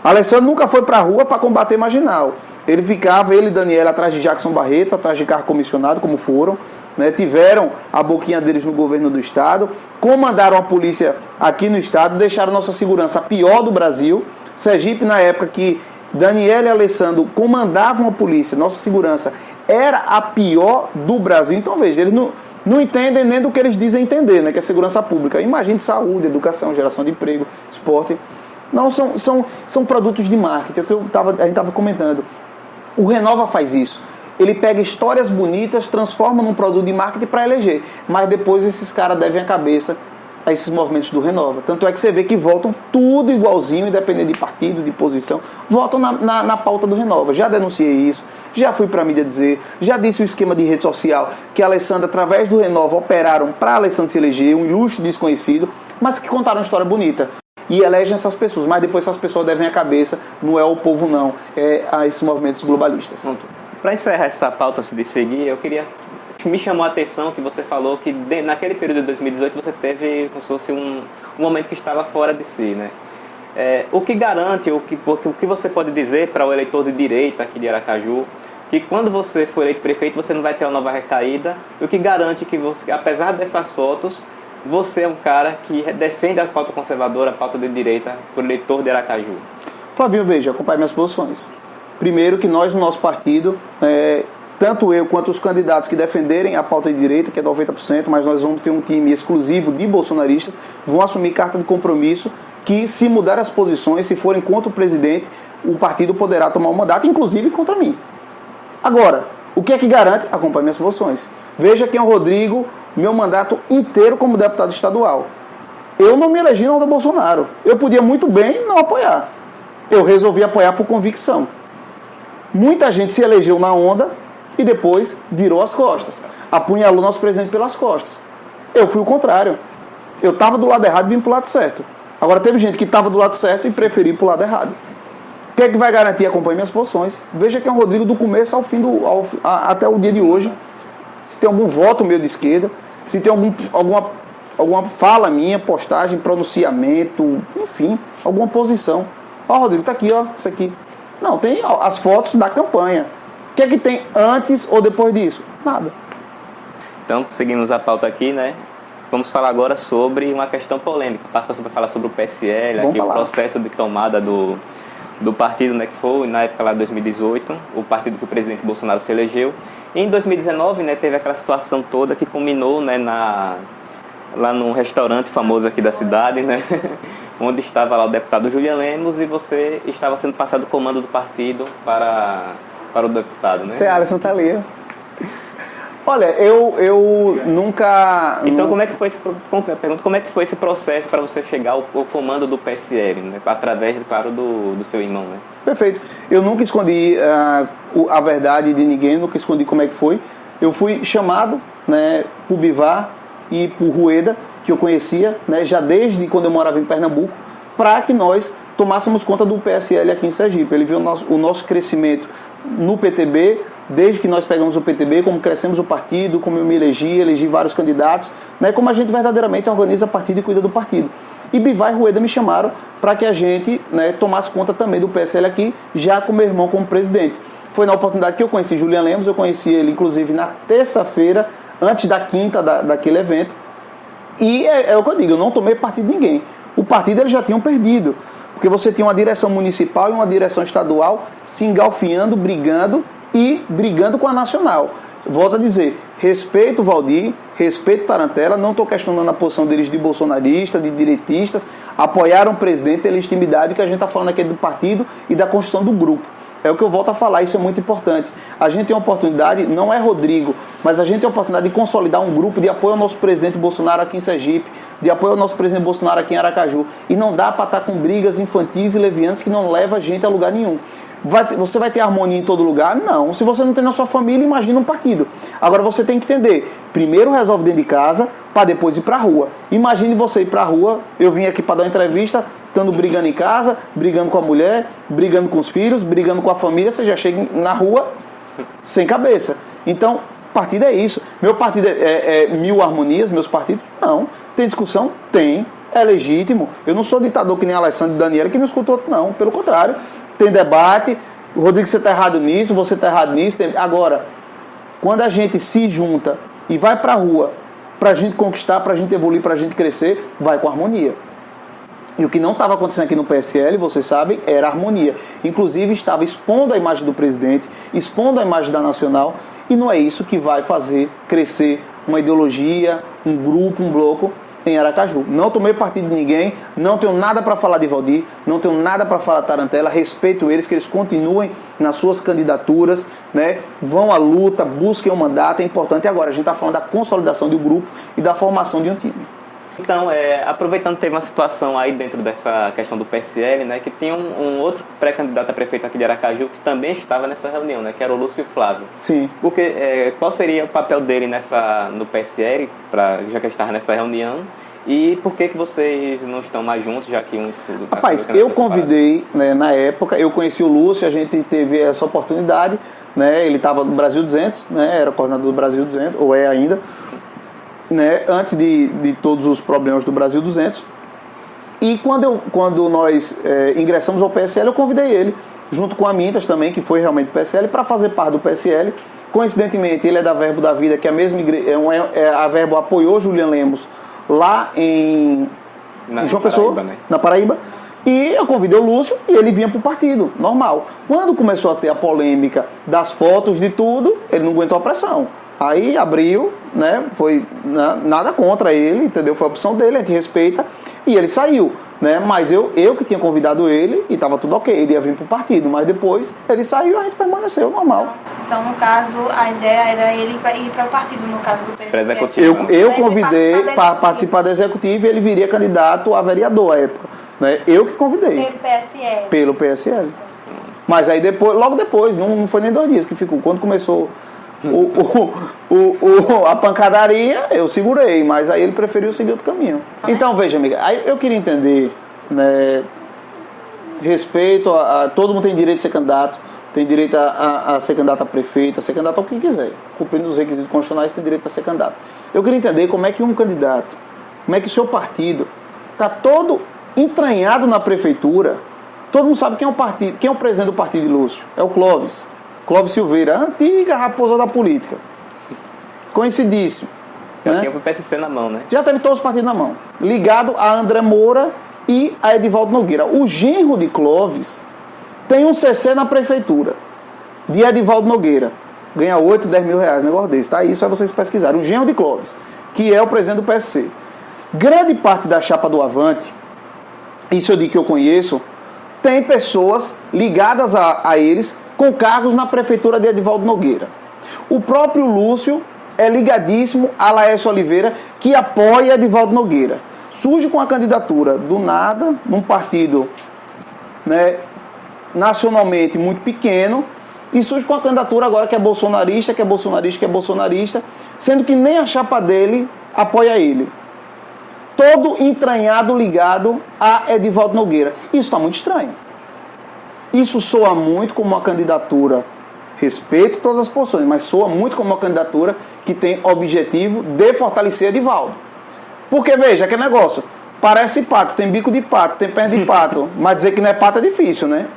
Alessandro nunca foi para a rua para combater marginal. Ele e Daniela atrás de Jackson Barreto, atrás de carro comissionado, como foram, né? Tiveram a boquinha deles no governo do estado, comandaram a polícia aqui no estado, deixaram nossa segurança a pior do Brasil. Sergipe, na época que Daniela e Alessandro comandavam a polícia, nossa segurança era a pior do Brasil. Então veja, eles não entendem nem do que eles dizem entender, né? Que é segurança pública. Imagine saúde, educação, geração de emprego, esporte. Não, são produtos de marketing, que a gente estava comentando. O Renova faz isso. Ele pega histórias bonitas, transforma num produto de marketing para eleger. Mas depois esses caras devem a cabeça a esses movimentos do Renova. Tanto é que você vê que votam tudo igualzinho, independente de partido, de posição, votam na pauta do Renova. Já denunciei isso, já fui para a mídia dizer, já disse o esquema de rede social que a Alessandra, através do Renova, operaram para a Alessandra se eleger, um ilustre desconhecido, mas que contaram uma história bonita. E elegem essas pessoas, mas depois essas pessoas devem a cabeça, não é o povo não, é a esses movimentos globalistas. Para encerrar essa pauta de seguir, eu queria... Me chamou a atenção que você falou que naquele período de 2018 você teve como se fosse um momento que estava fora de si, né? O que garante, o que você pode dizer para o eleitor de direita aqui de Aracaju, que quando você for eleito prefeito você não vai ter uma nova recaída, e o que garante que você, apesar dessas fotos, você é um cara que defende a pauta conservadora, a pauta de direita, por eleitor de Aracaju? Flavinho, veja, acompanhe minhas posições. Primeiro que nós no nosso partido, tanto eu quanto os candidatos que defenderem a pauta de direita, que é 90%, mas nós vamos ter um time exclusivo de bolsonaristas, vão assumir carta de compromisso que, se mudar as posições, se forem contra o presidente, o partido poderá tomar um mandato, inclusive contra mim. Agora, o que é que garante? Acompanhe minhas posições. Veja quem é o Rodrigo, meu mandato inteiro como deputado estadual. Eu não me elegi na onda Bolsonaro. Eu podia muito bem não apoiar. Eu resolvi apoiar por convicção. Muita gente se elegeu na onda e depois virou as costas. Apunhalou nosso presidente pelas costas. Eu fui o contrário. Eu estava do lado errado e vim para o lado certo. Agora teve gente que estava do lado certo e preferiu para o lado errado. O que é que vai garantir? Acompanhe minhas posições. Veja quem é o Rodrigo do começo ao fim, até o dia de hoje. Se tem algum voto meu de esquerda, se tem alguma fala minha, postagem, pronunciamento, enfim, alguma posição. Ó, Rodrigo, tá aqui, ó, isso aqui. Não, tem as fotos da campanha. O que é que tem antes ou depois disso? Nada. Então, seguimos a pauta aqui, né? Vamos falar agora sobre uma questão polêmica. Passa a falar sobre o PSL, aqui, o processo de tomada do do partido, né, que foi na época lá de 2018, o partido que o presidente Bolsonaro se elegeu. E em 2019, né, teve aquela situação toda que culminou, né, lá num restaurante famoso aqui da cidade, né, onde estava lá o deputado Julian Lemos e você estava sendo passado o comando do partido para o deputado, né? Alisson tá ali. Olha, eu nunca... Então, como é que foi esse processo para você chegar ao comando do PSL, né? Através, claro, do seu irmão, né? Perfeito. Eu nunca escondi a verdade de ninguém, nunca escondi como é que foi. Eu fui chamado, né, por Bivar e por Rueda, que eu conhecia, né, já desde quando eu morava em Pernambuco, para que nós tomássemos conta do PSL aqui em Sergipe. Ele viu o nosso crescimento no PTB, desde que nós pegamos o PTB, como crescemos o partido, como eu me elegi vários candidatos, né, como a gente verdadeiramente organiza partido e cuida do partido. E Bivar e Rueda me chamaram para que a gente, né, tomasse conta também do PSL aqui, já com meu irmão como presidente. Foi na oportunidade que eu conheci Julian Lemos, eu conheci ele inclusive na terça-feira, antes da quinta daquele evento. E é o que eu digo, eu não tomei partido de ninguém. O partido eles já tinham perdido, porque você tinha uma direção municipal e uma direção estadual se engalfinhando, brigando com a nacional. Volto a dizer, respeito o Valdir, respeito o Tarantella, não estou questionando a posição deles de bolsonarista, de direitistas, apoiaram o presidente, a legitimidade que a gente está falando aqui do partido e da construção do grupo. É o que eu volto a falar, isso é muito importante. A gente tem uma oportunidade, não é Rodrigo, mas a gente tem a oportunidade de consolidar um grupo de apoio ao nosso presidente Bolsonaro aqui em Sergipe, de apoio ao nosso presidente Bolsonaro aqui em Aracaju. E não dá para estar com brigas infantis e levianas que não levam a gente a lugar nenhum. Você vai ter harmonia em todo lugar? Não. Se você não tem na sua família, imagina um partido. Agora você tem que entender, primeiro resolve dentro de casa, para depois ir para a rua. Imagine você ir para a rua, eu vim aqui para dar uma entrevista, estando brigando em casa, brigando com a mulher, brigando com os filhos, brigando com a família, você já chega na rua sem cabeça. Então, partido é isso. Meu partido é mil harmonias, meus partidos? Não. Tem discussão? Tem. É legítimo. Eu não sou ditador que nem Alessandro e Daniela, que não escutou outro, não. Pelo contrário. Tem debate. Rodrigo, você está errado nisso, você está errado nisso. Agora, quando a gente se junta e vai para a rua para a gente conquistar, para a gente evoluir, para a gente crescer, vai com harmonia. E o que não estava acontecendo aqui no PSL, vocês sabem, era harmonia. Inclusive estava expondo a imagem do presidente, expondo a imagem da Nacional, e não é isso que vai fazer crescer uma ideologia, um grupo, um bloco em Aracaju. Não tomei partido de ninguém, não tenho nada para falar de Valdir, não tenho nada para falar de Tarantella, respeito eles, que eles continuem nas suas candidaturas, né? Vão à luta, busquem um mandato, é importante. Agora, a gente está falando da consolidação de um grupo e da formação de um time. Então, aproveitando, teve uma situação aí dentro dessa questão do PSL, né, que tinha um outro pré-candidato a prefeito aqui de Aracaju que também estava nessa reunião, né, que era o Lúcio Flávio. Sim. Porque, qual seria o papel dele no PSL, já que ele estava nessa reunião, e por que vocês não estão mais juntos, já que um... Rapaz, eu convidei, né, na época, eu conheci o Lúcio, a gente teve essa oportunidade, né, ele estava no Brasil 200, né, era coordenador do Brasil 200, ou é ainda, né, antes de todos os problemas do Brasil 200. E quando nós ingressamos ao PSL, eu convidei ele, junto com a Mintas também, que foi realmente PSL, para fazer parte do PSL. Coincidentemente, ele é da Verbo da Vida, que é a mesma igreja, a Verbo apoiou Julian Lemos lá em João Pessoa, Paraíba, né? Na Paraíba. E eu convidei o Lúcio e ele vinha para o partido, normal. Quando começou a ter a polêmica das fotos, de tudo, ele não aguentou a pressão. Aí abriu, né, foi nada contra ele, entendeu? Foi a opção dele, a gente respeita, e ele saiu, né? Mas eu que tinha convidado ele e estava tudo ok, ele ia vir pro partido, mas depois ele saiu e a gente permaneceu normal. Então, no caso, a ideia era ele ir para o partido, no caso do PSL. Eu convidei para participar da executiva e ele viria candidato a vereador à época, né? Eu que convidei. Pelo PSL. Pelo PSL. Mas aí depois, logo depois, não foi nem 2 dias que ficou, quando começou a pancadaria, eu segurei, mas aí ele preferiu seguir outro caminho. Então, veja, amiga, aí eu queria entender, né, respeito todo mundo tem direito de ser candidato, tem direito a ser candidato a prefeito, a ser candidato ao que quiser, cumprindo os requisitos constitucionais, tem direito a ser candidato. Eu queria entender como é que um candidato, como é que o seu partido está todo entranhado na prefeitura. Todo mundo sabe quem é o presidente do partido de Lúcio, é o Clóvis Silveira, a antiga raposa da política. Coincidíssimo. Já tinha o PSC na mão, né? Já teve todos os partidos na mão. Ligado a André Moura e a Edivaldo Nogueira. O genro de Clóvis Tem um CC na prefeitura, de Edivaldo Nogueira, ganha 8, 10 mil reais, negócio desse, tá? Isso é vocês pesquisarem. O Genro de Clóvis, que é o presidente do PSC. Grande parte da chapa do Avante, isso eu digo que eu conheço, tem pessoas ligadas a eles com cargos na prefeitura de Edivaldo Nogueira. O próprio Lúcio é ligadíssimo a Laércio Oliveira, que apoia Edivaldo Nogueira. Surge com a candidatura do nada, num partido, né, nacionalmente muito pequeno, e surge com a candidatura agora que é bolsonarista, que é bolsonarista, que é bolsonarista, sendo que nem a chapa dele apoia ele. Todo entranhado ligado a Edivaldo Nogueira. Isso está muito estranho. Isso soa muito como uma candidatura, respeito todas as posições, mas soa muito como uma candidatura que tem objetivo de fortalecer Edivaldo. Porque, veja, que negócio, parece pato, tem bico de pato, tem perna de pato, mas dizer que não é pato é difícil, né?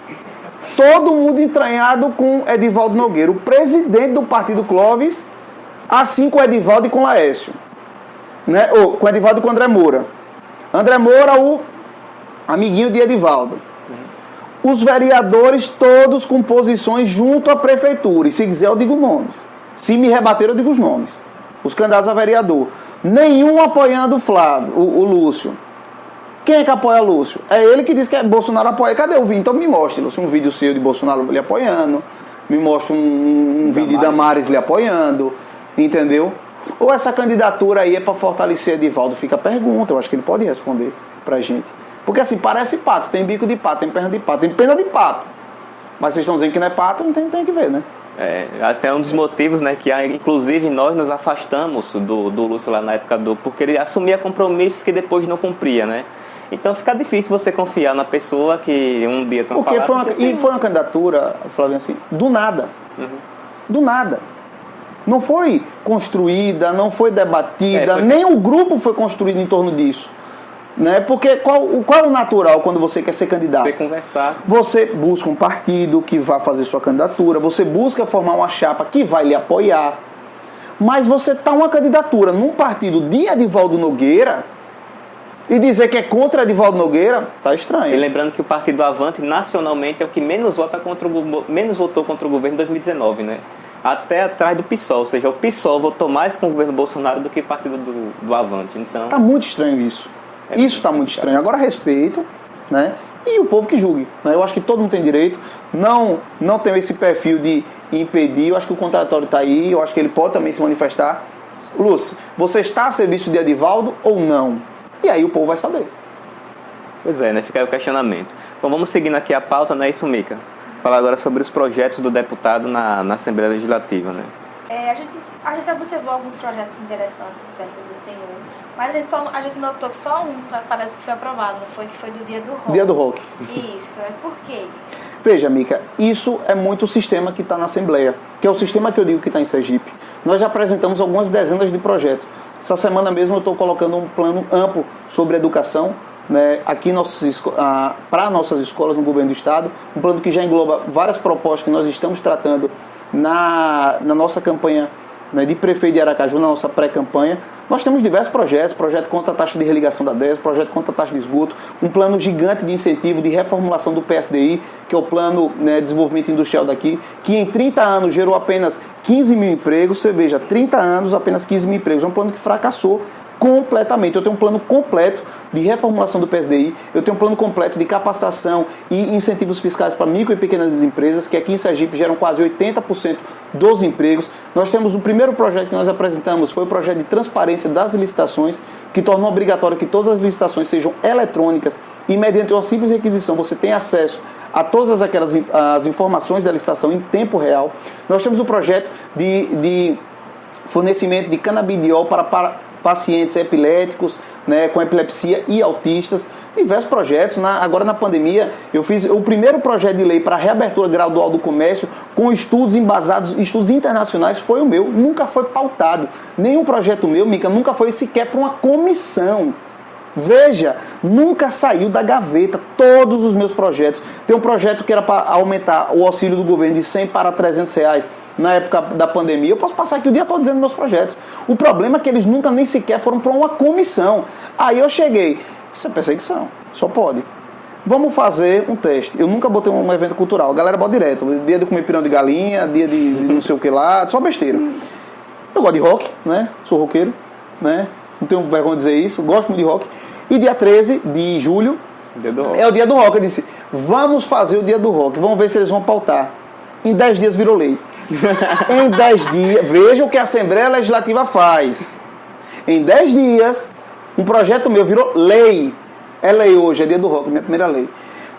Todo mundo entranhado com Edivaldo Nogueira, o presidente do partido Clóvis, assim com Edivaldo e com Laércio. Né? Ou com Edivaldo e com André Moura. André Moura, o amiguinho de Edivaldo. Os vereadores todos com posições junto à prefeitura. E se quiser eu digo nomes. Se me rebater eu digo os nomes. Os candidatos a vereador. Nenhum apoiando o Flávio, o Lúcio. Quem é que apoia o Lúcio? É ele que diz que Bolsonaro apoia. Cadê o vídeo? Então me mostre, Lúcio, um vídeo seu de Bolsonaro lhe apoiando. Me mostre um vídeo de Damares lhe apoiando. Entendeu? Ou essa candidatura aí é para fortalecer Edivaldo? Fica a pergunta, eu acho que ele pode responder pra gente. Porque assim, parece pato, tem bico de pato, tem perna de pato, tem pena de pato. Mas vocês estão dizendo que não é pato, não tem que ver, né? É, até um dos motivos, né, que inclusive nós nos afastamos do Lúcio lá na época porque ele assumia compromissos que depois não cumpria, né? Então fica difícil você confiar na pessoa que um dia... Porque foi uma candidatura, Flávio, assim, do nada. Uhum. Do nada. Não foi construída, não foi debatida, nem o grupo foi construído em torno disso. Né? Porque qual é o natural quando você quer ser candidato? Você conversar. Você busca um partido que vai fazer sua candidatura, você busca formar uma chapa que vai lhe apoiar. Mas você está uma candidatura num partido de Edivaldo Nogueira e dizer que é contra Edivaldo Nogueira, tá estranho. E lembrando que o partido Avante, nacionalmente, é o que menos votou contra o governo em 2019, né? Até atrás do PSOL, ou seja, o PSOL votou mais com o governo Bolsonaro do que o partido do Avante. Então, tá muito estranho isso. Isso está muito estranho. Agora respeito, né? E o povo que julgue. Né? Eu acho que todo mundo tem direito. Não tem esse perfil de impedir. Eu acho que o contraditório está aí. Eu acho que ele pode também se manifestar. Lúcio, você está a serviço de Edivaldo ou não? E aí o povo vai saber. Pois é, né? Fica aí o questionamento. Bom, vamos seguindo aqui a pauta, não é isso, Mica? Falar agora sobre os projetos do deputado na Assembleia Legislativa, né? A gente observou alguns projetos interessantes, certo, do senhor, mas a gente notou que só um parece que foi aprovado, não foi? Que foi do Dia do Rock. Dia do Rock. Isso, é por quê? Veja, Mica, isso é muito o sistema que está na Assembleia, que é o sistema que eu digo que está em Sergipe. Nós já apresentamos algumas dezenas de projetos. Essa semana mesmo eu estou colocando um plano amplo sobre educação, né, aqui para nossas escolas no governo do estado, um plano que já engloba várias propostas que nós estamos tratando na nossa campanha, né, de prefeito de Aracaju, na nossa pré-campanha. Nós temos diversos projetos, projeto contra a taxa de religação da DES, projeto contra a taxa de esgoto, um plano gigante de incentivo de reformulação do PSDI, que é o plano, né, de desenvolvimento industrial daqui, que em 30 anos gerou apenas 15 mil empregos. Você veja, 30 anos, apenas 15 mil empregos. É um plano que fracassou completamente. Eu tenho um plano completo de reformulação do PSDI, eu tenho um plano completo de capacitação e incentivos fiscais para micro e pequenas empresas, que aqui em Sergipe geram quase 80% dos empregos. Nós temos o primeiro projeto que nós apresentamos, foi o projeto de transparência das licitações, que tornou obrigatório que todas as licitações sejam eletrônicas e mediante uma simples requisição você tem acesso a todas as informações da licitação em tempo real. Nós temos o projeto de fornecimento de canabidiol para pacientes epiléticos, né, com epilepsia e autistas, diversos projetos. Agora na pandemia, eu fiz o primeiro projeto de lei para a reabertura gradual do comércio com estudos embasados, estudos internacionais, foi o meu, nunca foi pautado. Nenhum projeto meu, Mica, nunca foi sequer para uma comissão. Veja, nunca saiu da gaveta todos os meus projetos. Tem um projeto que era para aumentar o auxílio do governo de 100 para 300 reais na época da pandemia. Eu posso passar aqui o dia todo dizendo meus projetos. O problema é que eles nunca nem sequer foram para uma comissão. Aí eu cheguei, isso é perseguição, só pode. Vamos fazer um teste. Eu nunca botei um evento cultural. A galera bota direto. Dia de comer pirão de galinha, dia de não sei o que lá, só besteira. Eu gosto de rock, né? Sou roqueiro, né? Não tenho vergonha de dizer isso. Gosto muito de rock. E dia 13 de julho é o dia do rock. Eu disse, vamos fazer o dia do rock. Vamos ver se eles vão pautar. Em 10 dias virou lei. Em 10 dias, veja o que a Assembleia Legislativa faz. Em 10 dias, um projeto meu virou lei. É lei hoje, é dia do rock, minha primeira lei.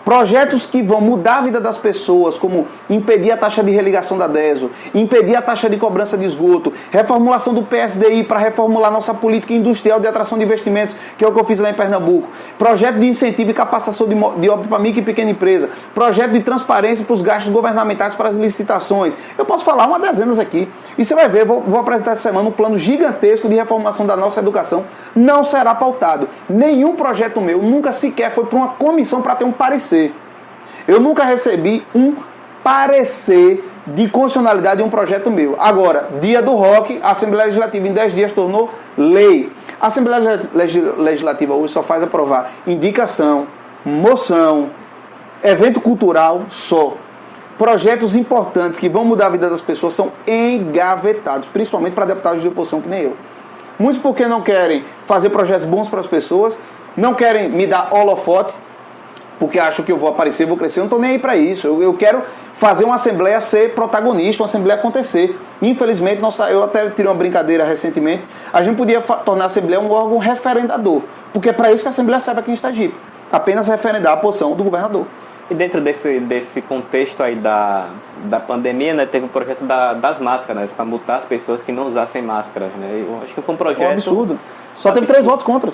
Projetos que vão mudar a vida das pessoas, como impedir a taxa de religação da DESO, impedir a taxa de cobrança de esgoto, reformulação do PSDI para reformular nossa política industrial de atração de investimentos, que é o que eu fiz lá em Pernambuco. Projeto de incentivo e capacitação de obra para micro e pequena empresa. Projeto de transparência para os gastos governamentais para as licitações. Eu posso falar uma dezenas aqui. E você vai ver, vou apresentar essa semana um plano gigantesco de reformulação da nossa educação. Não será pautado. Nenhum projeto meu nunca sequer foi para uma comissão para ter um parecer. Eu nunca recebi um parecer de constitucionalidade de um projeto meu. Agora, dia do rock, a Assembleia Legislativa em 10 dias tornou lei. A Assembleia Legislativa hoje só faz aprovar indicação, moção, evento cultural só. Projetos importantes que vão mudar a vida das pessoas são engavetados, principalmente para deputados de oposição que nem eu. Muitos porque não querem fazer projetos bons para as pessoas, não querem me dar holofote, porque acham que eu vou aparecer, vou crescer. Eu não estou nem aí para isso. Eu quero fazer uma Assembleia ser protagonista, uma Assembleia acontecer. Infelizmente, eu até tirei uma brincadeira recentemente, a gente podia tornar a Assembleia um órgão referendador, porque é para isso que a Assembleia serve aqui em Sergipe. Apenas referendar a posição do governador. E dentro desse contexto aí da pandemia, né, teve um projeto das máscaras, né, para multar as pessoas que não usassem máscaras. Né? Eu acho que foi um projeto... Um absurdo. Só teve 3 votos contra.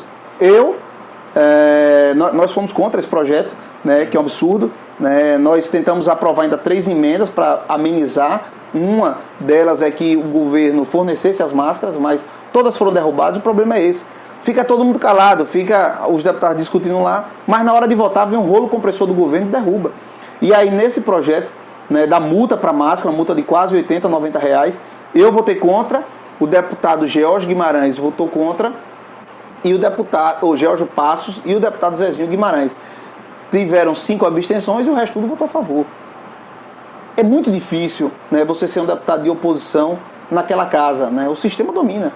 Nós fomos contra esse projeto, né, que é um absurdo. Né? Nós tentamos aprovar ainda 3 emendas para amenizar. Uma delas é que o governo fornecesse as máscaras, mas todas foram derrubadas. O problema é esse. Fica todo mundo calado, fica os deputados discutindo lá, mas na hora de votar vem um rolo compressor do governo e derruba. E aí nesse projeto, né, da multa para máscara, multa de quase 80, 90 reais, eu votei contra, o deputado George Guimarães votou contra, e o George Passos e o deputado Zezinho Guimarães tiveram 5 abstenções e o resto tudo votou a favor. É muito difícil, né, você ser um deputado de oposição naquela casa, né? O sistema domina.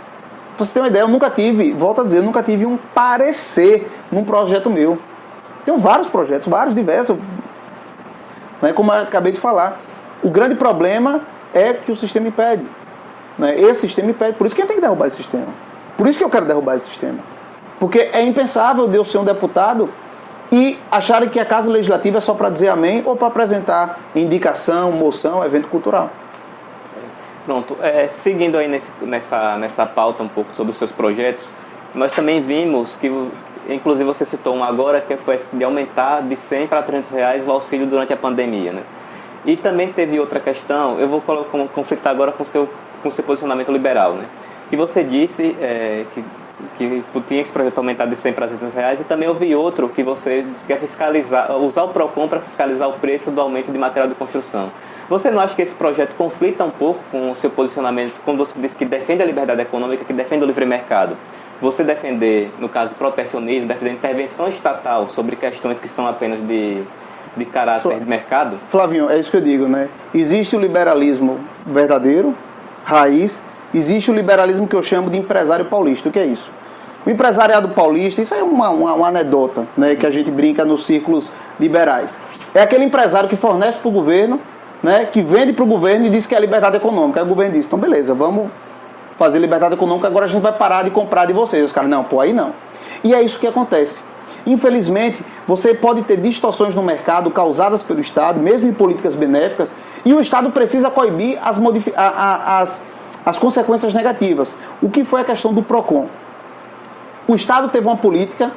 Pra você ter uma ideia, eu nunca tive, volto a dizer, eu nunca tive um parecer num projeto meu. Tenho vários projetos, vários, diversos, né, como eu acabei de falar. O grande problema é que o sistema impede. Né? Esse sistema impede, por isso que a gente tem que derrubar esse sistema. Por isso que eu quero derrubar esse sistema. Porque é impensável de eu ser um deputado e acharem que a Casa Legislativa é só para dizer amém ou para apresentar indicação, moção, evento cultural. Pronto, seguindo aí nessa pauta um pouco sobre os seus projetos, nós também vimos que, inclusive você citou um agora, que foi de aumentar de 100 para 300 reais o auxílio durante a pandemia, né? E também teve outra questão, eu vou conflitar agora com o seu posicionamento liberal, né? Que você disse que tinha esse projeto aumentar de 100 para 300 reais, e também ouvi outro que você disse que é fiscalizar, usar o PROCON para fiscalizar o preço do aumento de material de construção. Você não acha que esse projeto conflita um pouco com o seu posicionamento, quando você diz que defende a liberdade econômica, que defende o livre mercado? Você defender, no caso, protecionismo, defender intervenção estatal sobre questões que são apenas de caráter de mercado? Flavinho, é isso que eu digo, né? Existe o liberalismo verdadeiro, raiz, existe o liberalismo que eu chamo de empresário paulista. O que é isso? O empresariado paulista, isso é uma anedota, né, que a gente brinca nos círculos liberais. É aquele empresário que fornece para o governo, né, que vende para o governo e diz que é liberdade econômica. Aí o governo diz, então beleza, vamos fazer liberdade econômica, agora a gente vai parar de comprar de vocês. Os caras, não, pô, aí não. E é isso que acontece. Infelizmente, você pode ter distorções no mercado causadas pelo Estado, mesmo em políticas benéficas, e o Estado precisa coibir as consequências negativas. O que foi a questão do PROCON? O Estado teve uma política,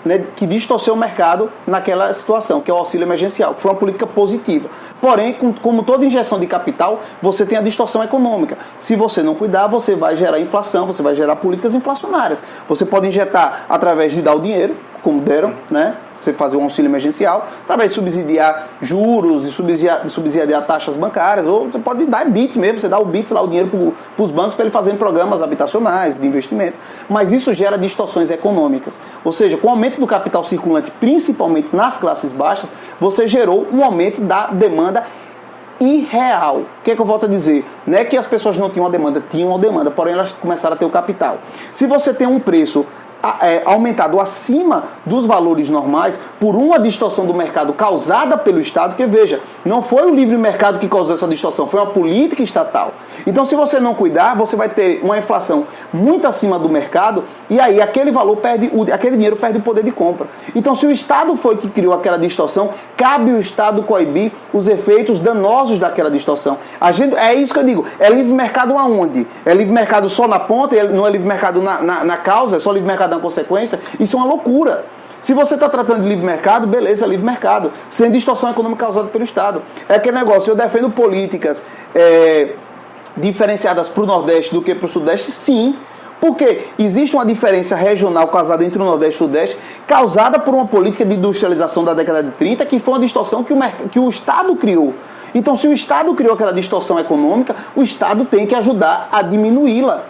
né, que distorceu o mercado naquela situação, que é o auxílio emergencial, que foi uma política positiva. Porém, como toda injeção de capital, você tem a distorção econômica. Se você não cuidar, você vai gerar inflação, você vai gerar políticas inflacionárias. Você pode injetar através de dar o dinheiro, como deram, né? Você fazer um auxílio emergencial, através de subsidiar juros e subsidiar taxas bancárias, ou você pode dar BITS mesmo, você dá o BITS lá, o dinheiro para os bancos para ele fazerem programas habitacionais, de investimento. Mas isso gera distorções econômicas. Ou seja, com o aumento do capital circulante, principalmente nas classes baixas, você gerou um aumento da demanda irreal. O que é que eu volto a dizer? Não é que as pessoas não tinham uma demanda, tinham uma demanda, porém elas começaram a ter o capital. Se você tem um preço aumentado acima dos valores normais por uma distorção do mercado causada pelo Estado, que veja, não foi o livre mercado que causou essa distorção, foi uma política estatal. Então, se você não cuidar, você vai ter uma inflação muito acima do mercado e aí aquele dinheiro perde o poder de compra. Então, se o Estado foi que criou aquela distorção, cabe o Estado coibir os efeitos danosos daquela distorção. É isso que eu digo, é livre mercado aonde? É livre mercado só na ponta, não é livre mercado na causa, é só livre mercado na consequência? Isso é uma loucura. Se você está tratando de livre mercado, beleza, livre mercado, sem distorção econômica causada pelo Estado. É aquele negócio, eu defendo políticas diferenciadas para o Nordeste do que para o Sudeste, sim, porque existe uma diferença regional causada entre o Nordeste e o Sudeste, causada por uma política de industrialização da década de 30, que foi uma distorção que o Estado criou. Então, se o Estado criou aquela distorção econômica, o Estado tem que ajudar a diminuí-la.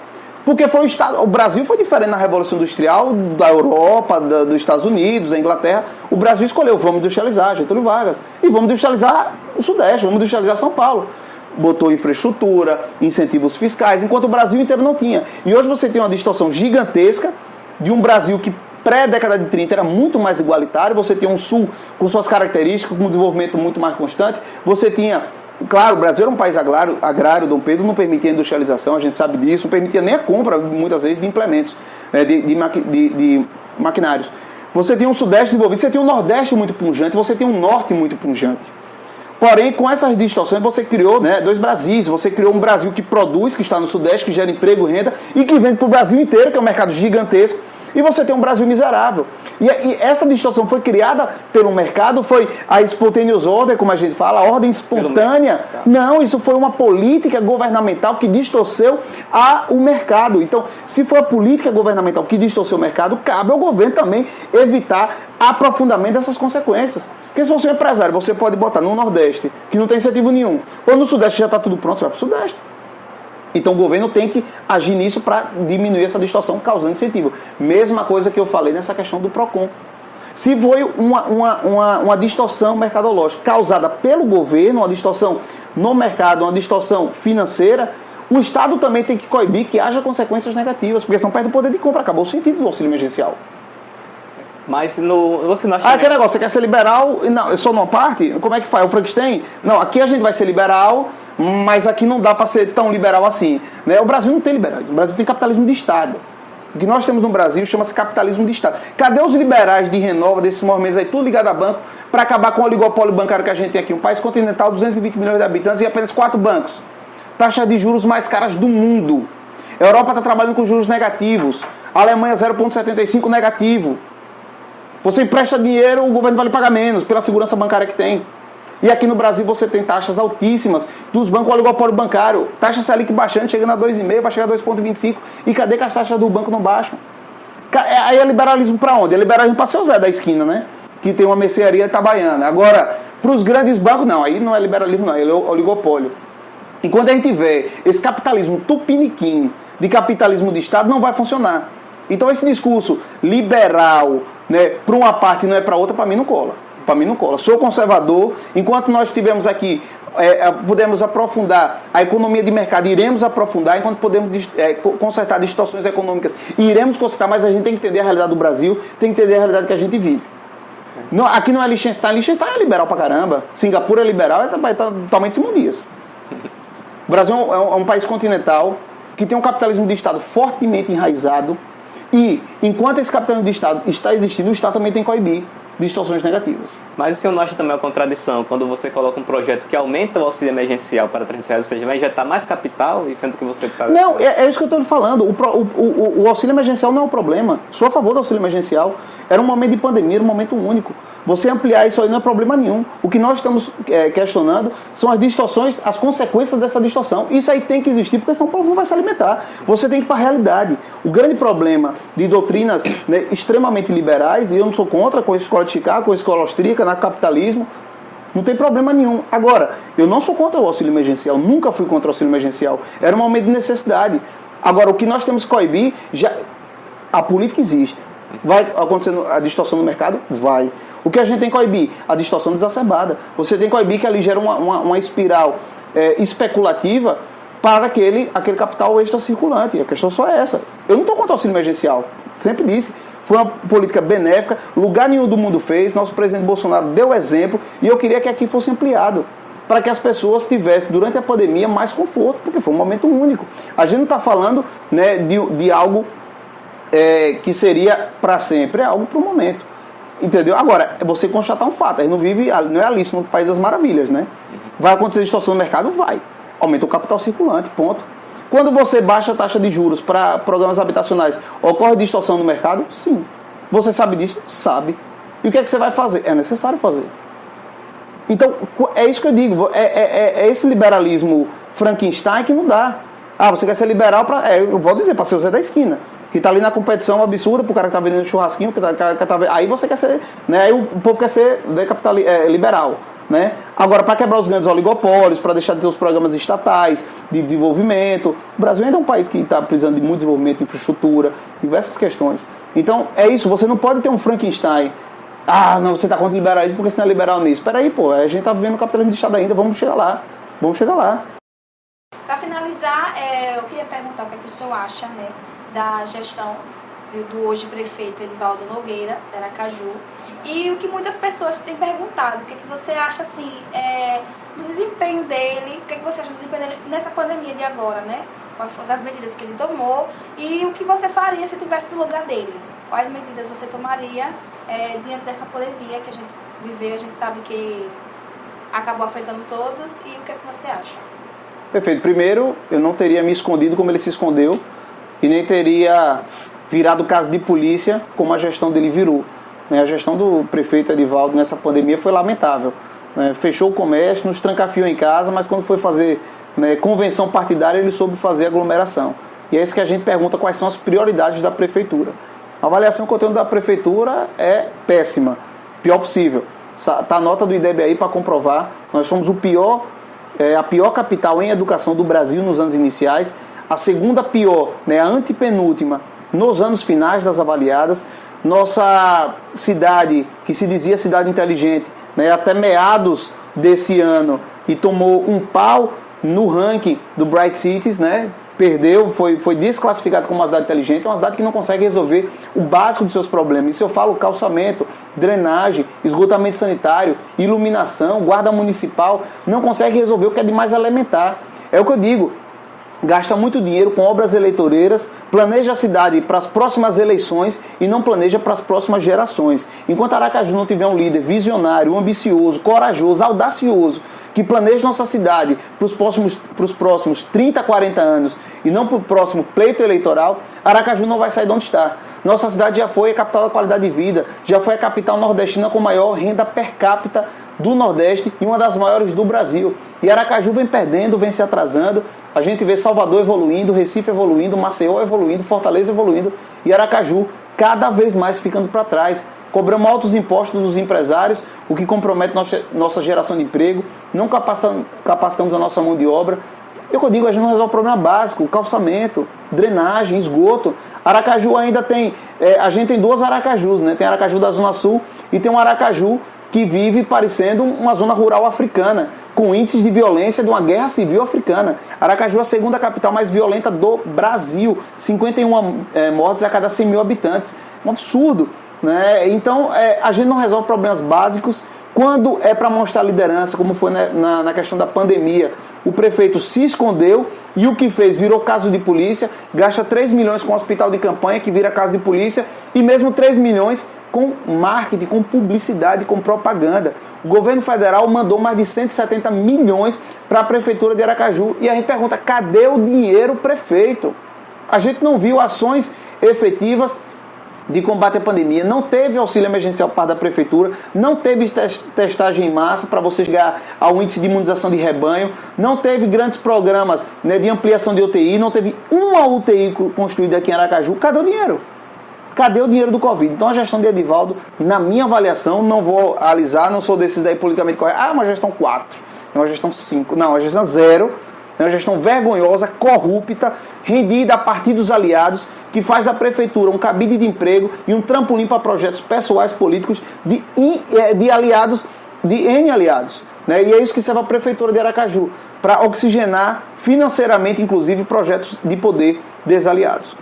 Porque o Brasil foi diferente na Revolução Industrial da Europa, dos Estados Unidos, da Inglaterra. O Brasil escolheu, vamos industrializar Getúlio Vargas. E vamos industrializar o Sudeste, vamos industrializar São Paulo. Botou infraestrutura, incentivos fiscais, enquanto o Brasil inteiro não tinha. E hoje você tem uma distorção gigantesca de um Brasil que pré-década de 30 era muito mais igualitário. Você tinha um Sul com suas características, com um desenvolvimento muito mais constante. Você tinha... Claro, o Brasil era um país agrário, Dom Pedro não permitia a industrialização, a gente sabe disso, não permitia nem a compra, muitas vezes, de implementos, de maquinários. Você tem um Sudeste desenvolvido, você tem um Nordeste muito pujante, você tem um Norte muito pujante. Porém, com essas distorções, você criou dois Brasis, você criou um Brasil que produz, que está no Sudeste, que gera emprego e renda, e que vende para o Brasil inteiro, que é um mercado gigantesco, e você tem um Brasil miserável. E essa distorção foi criada pelo mercado, foi a spontaneous order, como a gente fala, a ordem espontânea. Não, isso foi uma política governamental que distorceu o mercado. Então, se for a política governamental que distorceu o mercado, cabe ao governo também evitar aprofundamento dessas consequências. Porque se você é um empresário, você pode botar no Nordeste, que não tem incentivo nenhum, ou no Sudeste já está tudo pronto, você vai para o Sudeste. Então o governo tem que agir nisso para diminuir essa distorção causando incentivo. Mesma coisa que eu falei nessa questão do PROCON. Se foi uma distorção mercadológica causada pelo governo, uma distorção no mercado, uma distorção financeira, o Estado também tem que coibir que haja consequências negativas, porque senão perde o poder de compra, acabou o sentido do auxílio emergencial. Mas você não acha... aquele negócio, você quer ser liberal, não, só numa parte? Como é que faz? O Frankenstein? Não, aqui a gente vai ser liberal, mas aqui não dá para ser tão liberal assim. Né? O Brasil não tem liberalismo, o Brasil tem capitalismo de Estado. O que nós temos no Brasil chama-se capitalismo de Estado. Cadê os liberais de Renova, desses movimentos aí, tudo ligado a banco, para acabar com o oligopólio bancário que a gente tem aqui? Um país continental, 220 milhões de habitantes e apenas 4 bancos. Taxas de juros mais caras do mundo. A Europa está trabalhando com juros negativos. A Alemanha 0,75 negativo. Você empresta dinheiro, o governo vai lhe pagar menos, pela segurança bancária que tem. E aqui no Brasil você tem taxas altíssimas dos bancos, oligopólio bancário. Taxa Selic baixando, chegando a 2,5, vai chegar a 2,25. E cadê que as taxas do banco não baixam? Aí é liberalismo para onde? É liberalismo para seu Zé da esquina, né? Que tem uma mercearia itabaiana. Agora, para os grandes bancos, não. Aí não é liberalismo, não. É oligopólio. E quando a gente vê esse capitalismo tupiniquim de capitalismo de Estado, não vai funcionar. Então esse discurso liberal, né, para uma parte e não é para outra, para mim não cola. Para mim não cola. Sou conservador. Enquanto nós estivermos aqui, podemos aprofundar a economia de mercado, iremos aprofundar. Enquanto podemos consertar distorções econômicas, iremos consertar. Mas a gente tem que entender a realidade do Brasil, tem que entender a realidade que a gente vive. Não, aqui não é Liechtenstein. Liechtenstein é liberal pra caramba. Singapura é liberal, é totalmente simunias. O Brasil é um país continental que tem um capitalismo de Estado fortemente enraizado. E, enquanto esse capitalismo de Estado está existindo, o Estado também tem que coibir distorções negativas. Mas o senhor não acha também uma contradição quando você coloca um projeto que aumenta o auxílio emergencial para R$300, ou seja, vai injetar mais capital, e sendo que você está... Não, é isso que eu estou lhe falando. O auxílio emergencial não é o problema. Sou a favor do auxílio emergencial. Era um momento de pandemia, era um momento único. Você ampliar isso aí não é problema nenhum. O que nós estamos questionando são as distorções, as consequências dessa distorção. Isso aí tem que existir, porque senão o povo não vai se alimentar. Você tem que ir para a realidade. O grande problema de doutrinas, né, extremamente liberais, e eu não sou contra, com a escola de Chicago, com a escola austríaca, no capitalismo, não tem problema nenhum. Agora, eu não sou contra o auxílio emergencial, nunca fui contra o auxílio emergencial. Era um momento de necessidade. Agora, o que nós temos que coibir, a política existe. Vai acontecer a distorção no mercado? Vai. O que a gente tem que coibir? A distorção exacerbada. Você tem que coibir que ali gera uma espiral especulativa para aquele capital extra circulante. A questão só é essa. Eu não estou contra o auxílio emergencial. Sempre disse. Foi uma política benéfica, lugar nenhum do mundo fez, nosso presidente Bolsonaro deu exemplo, e eu queria que aqui fosse ampliado, para que as pessoas tivessem, durante a pandemia, mais conforto, porque foi um momento único. A gente não está falando, né, de algo que seria para sempre, é algo para o momento. Entendeu? Agora, você constatar um fato, a gente não é Alice no País das Maravilhas, né? Vai acontecer distorção no mercado? Vai. Aumenta o capital circulante, ponto. Quando você baixa a taxa de juros para programas habitacionais, ocorre distorção no mercado? Sim. Você sabe disso? Sabe. E o que é que você vai fazer? É necessário fazer. Então, é isso que eu digo. É esse liberalismo Frankenstein que não dá. Ah, você quer ser liberal para... eu vou dizer, para ser o Zé da esquina. Que está ali na competição absurda, pro cara que está vendendo churrasquinho, aí você quer ser... Né, aí o povo quer ser liberal. Né? Agora, para quebrar os grandes oligopólios, para deixar de ter os programas estatais de desenvolvimento, o Brasil ainda é um país que está precisando de muito desenvolvimento, infraestrutura, diversas questões. Então, é isso, você não pode ter um Frankenstein. Ah, não, você está contra o liberalismo porque você não é liberal nisso. Espera aí, pô, a gente está vivendo o capitalismo de Estado ainda, vamos chegar lá. Para finalizar, eu queria perguntar o que o senhor acha, né, da gestão do hoje prefeito Edivaldo Nogueira, de Aracaju, e o que muitas pessoas têm perguntado, o que você acha, assim, do desempenho dele, o que você acha do desempenho dele nessa pandemia de agora, né, das medidas que ele tomou, e o que você faria se estivesse no lugar dele, quais medidas você tomaria diante dessa pandemia que a gente viveu, a gente sabe que acabou afetando todos, e o que você acha? Perfeito. Primeiro, eu não teria me escondido como ele se escondeu, e nem teria virado caso de polícia como a gestão dele virou. A gestão do prefeito Edivaldo nessa pandemia foi lamentável. Fechou o comércio, nos trancafiou em casa, mas quando foi fazer convenção partidária, ele soube fazer aglomeração. E é isso que a gente pergunta, quais são as prioridades da prefeitura. A avaliação que eu tenho da prefeitura é péssima, pior possível. Está a nota do IDEB aí para comprovar. Nós somos a pior capital em educação do Brasil nos anos iniciais, a segunda pior, a antepenúltima, nos anos finais das avaliadas. Nossa cidade, que se dizia cidade inteligente, até meados desse ano, e tomou um pau no ranking do Bright Cities, perdeu, foi desclassificado como uma cidade inteligente, é uma cidade que não consegue resolver o básico dos seus problemas. Isso eu falo calçamento, drenagem, esgotamento sanitário, iluminação, guarda municipal, não consegue resolver o que é de mais elementar. É o que eu digo. Gasta muito dinheiro com obras eleitoreiras, planeja a cidade para as próximas eleições e não planeja para as próximas gerações. Enquanto Aracaju não tiver um líder visionário, ambicioso, corajoso, audacioso, que planeje nossa cidade para os próximos 30, 40 anos e não para o próximo pleito eleitoral, Aracaju não vai sair de onde está. Nossa cidade já foi a capital da qualidade de vida, já foi a capital nordestina com maior renda per capita do Nordeste e uma das maiores do Brasil. E Aracaju vem perdendo, vem se atrasando. A gente vê Salvador evoluindo, Recife evoluindo, Maceió evoluindo, Fortaleza evoluindo e Aracaju cada vez mais ficando para trás. Cobramos altos impostos dos empresários, o que compromete nossa geração de emprego, não capacitamos a nossa mão de obra. Eu digo, a gente não resolve o problema básico, calçamento, drenagem, esgoto. Aracaju ainda tem, a gente tem duas Aracajus, tem Aracaju da Zona Sul e tem um Aracaju que vive parecendo uma zona rural africana, com índices de violência de uma guerra civil africana. Aracaju é a segunda capital mais violenta do Brasil, 51 mortes a cada 100 mil habitantes. Um absurdo. Então, a gente não resolve problemas básicos quando é para mostrar liderança, como foi na questão da pandemia. O prefeito se escondeu e o que fez virou caso de polícia, gasta 3 milhões com o hospital de campanha, que vira caso de polícia, e mesmo 3 milhões com marketing, com publicidade, com propaganda. O governo federal mandou mais de 170 milhões para a prefeitura de Aracaju. E a gente pergunta, cadê o dinheiro, prefeito? A gente não viu ações efetivas de combate à pandemia, não teve auxílio emergencial por parte da prefeitura, não teve testagem em massa para você chegar ao índice de imunização de rebanho, não teve grandes programas, né, de ampliação de UTI, não teve uma UTI construída aqui em Aracaju. Cadê o dinheiro? Cadê o dinheiro do Covid? Então a gestão de Edivaldo, na minha avaliação, não vou alisar, não sou desses daí politicamente correto, uma gestão 4, uma gestão 5, não, uma gestão 0, uma gestão vergonhosa, corrupta, rendida a partir dos aliados, que faz da prefeitura um cabide de emprego e um trampolim para projetos pessoais políticos de aliados, de N aliados. Né? E é isso que serve a prefeitura de Aracaju, para oxigenar financeiramente, inclusive, projetos de poder desaliados.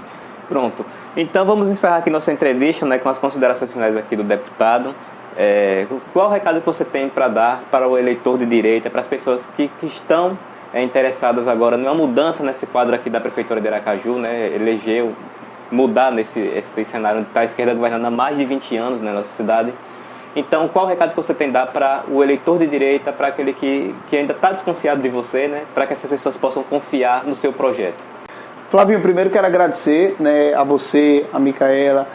Pronto. Então vamos encerrar aqui nossa entrevista, né, com as considerações finais aqui do deputado. Qual o recado que você tem para dar para o eleitor de direita, para as pessoas que estão interessadas agora numa mudança nesse quadro aqui da Prefeitura de Aracaju, né, elegeu mudar esse cenário onde está a esquerda governando há mais de 20 anos, né, na nossa cidade. Então, qual o recado que você tem a dar para o eleitor de direita, para aquele que ainda está desconfiado de você, né, para que essas pessoas possam confiar no seu projeto? Flavinho, primeiro quero agradecer, né, a você, a Micaela,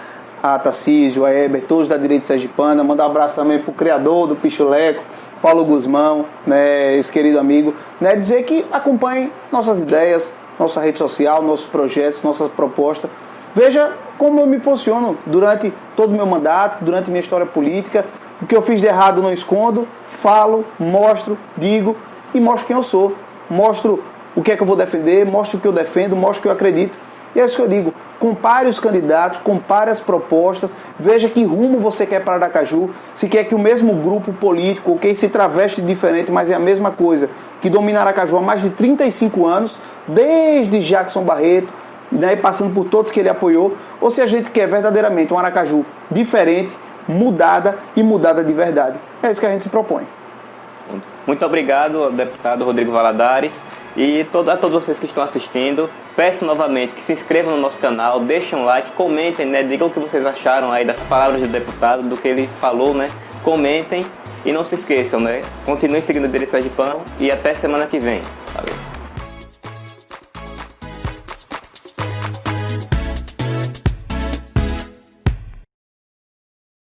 a Tarcísio, a Heber, todos da direita sergipana. Mandar um abraço também para o criador do Pichuleco, Paulo Guzmão, né, esse querido amigo, né, dizer que acompanhem nossas ideias, nossa rede social, nossos projetos, nossas propostas. Veja como eu me posiciono durante todo o meu mandato, durante minha história política. O que eu fiz de errado não escondo, falo, mostro, digo e mostro quem eu sou. Mostro o que é que eu vou defender, mostro o que eu defendo, mostro o que eu acredito. E é isso que eu digo, compare os candidatos, compare as propostas, veja que rumo você quer para Aracaju, se quer que o mesmo grupo político, ou quem se traveste de diferente, mas é a mesma coisa, que domina Aracaju há mais de 35 anos, desde Jackson Barreto, né, passando por todos que ele apoiou, ou se a gente quer verdadeiramente um Aracaju diferente, mudada e mudada de verdade. É isso que a gente se propõe. Muito obrigado ao deputado Rodrigo Valadares e a todos vocês que estão assistindo. Peço novamente que se inscrevam no nosso canal, deixem um like, comentem, né, digam o que vocês acharam aí das palavras do deputado, do que ele falou, né? Comentem e não se esqueçam, né? Continuem seguindo o Direito Sergipano e até semana que vem. Valeu.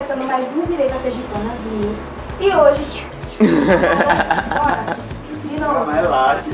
Começando mais um Direito Sergipano News. E hoje... Bora. De novo. Relaxa.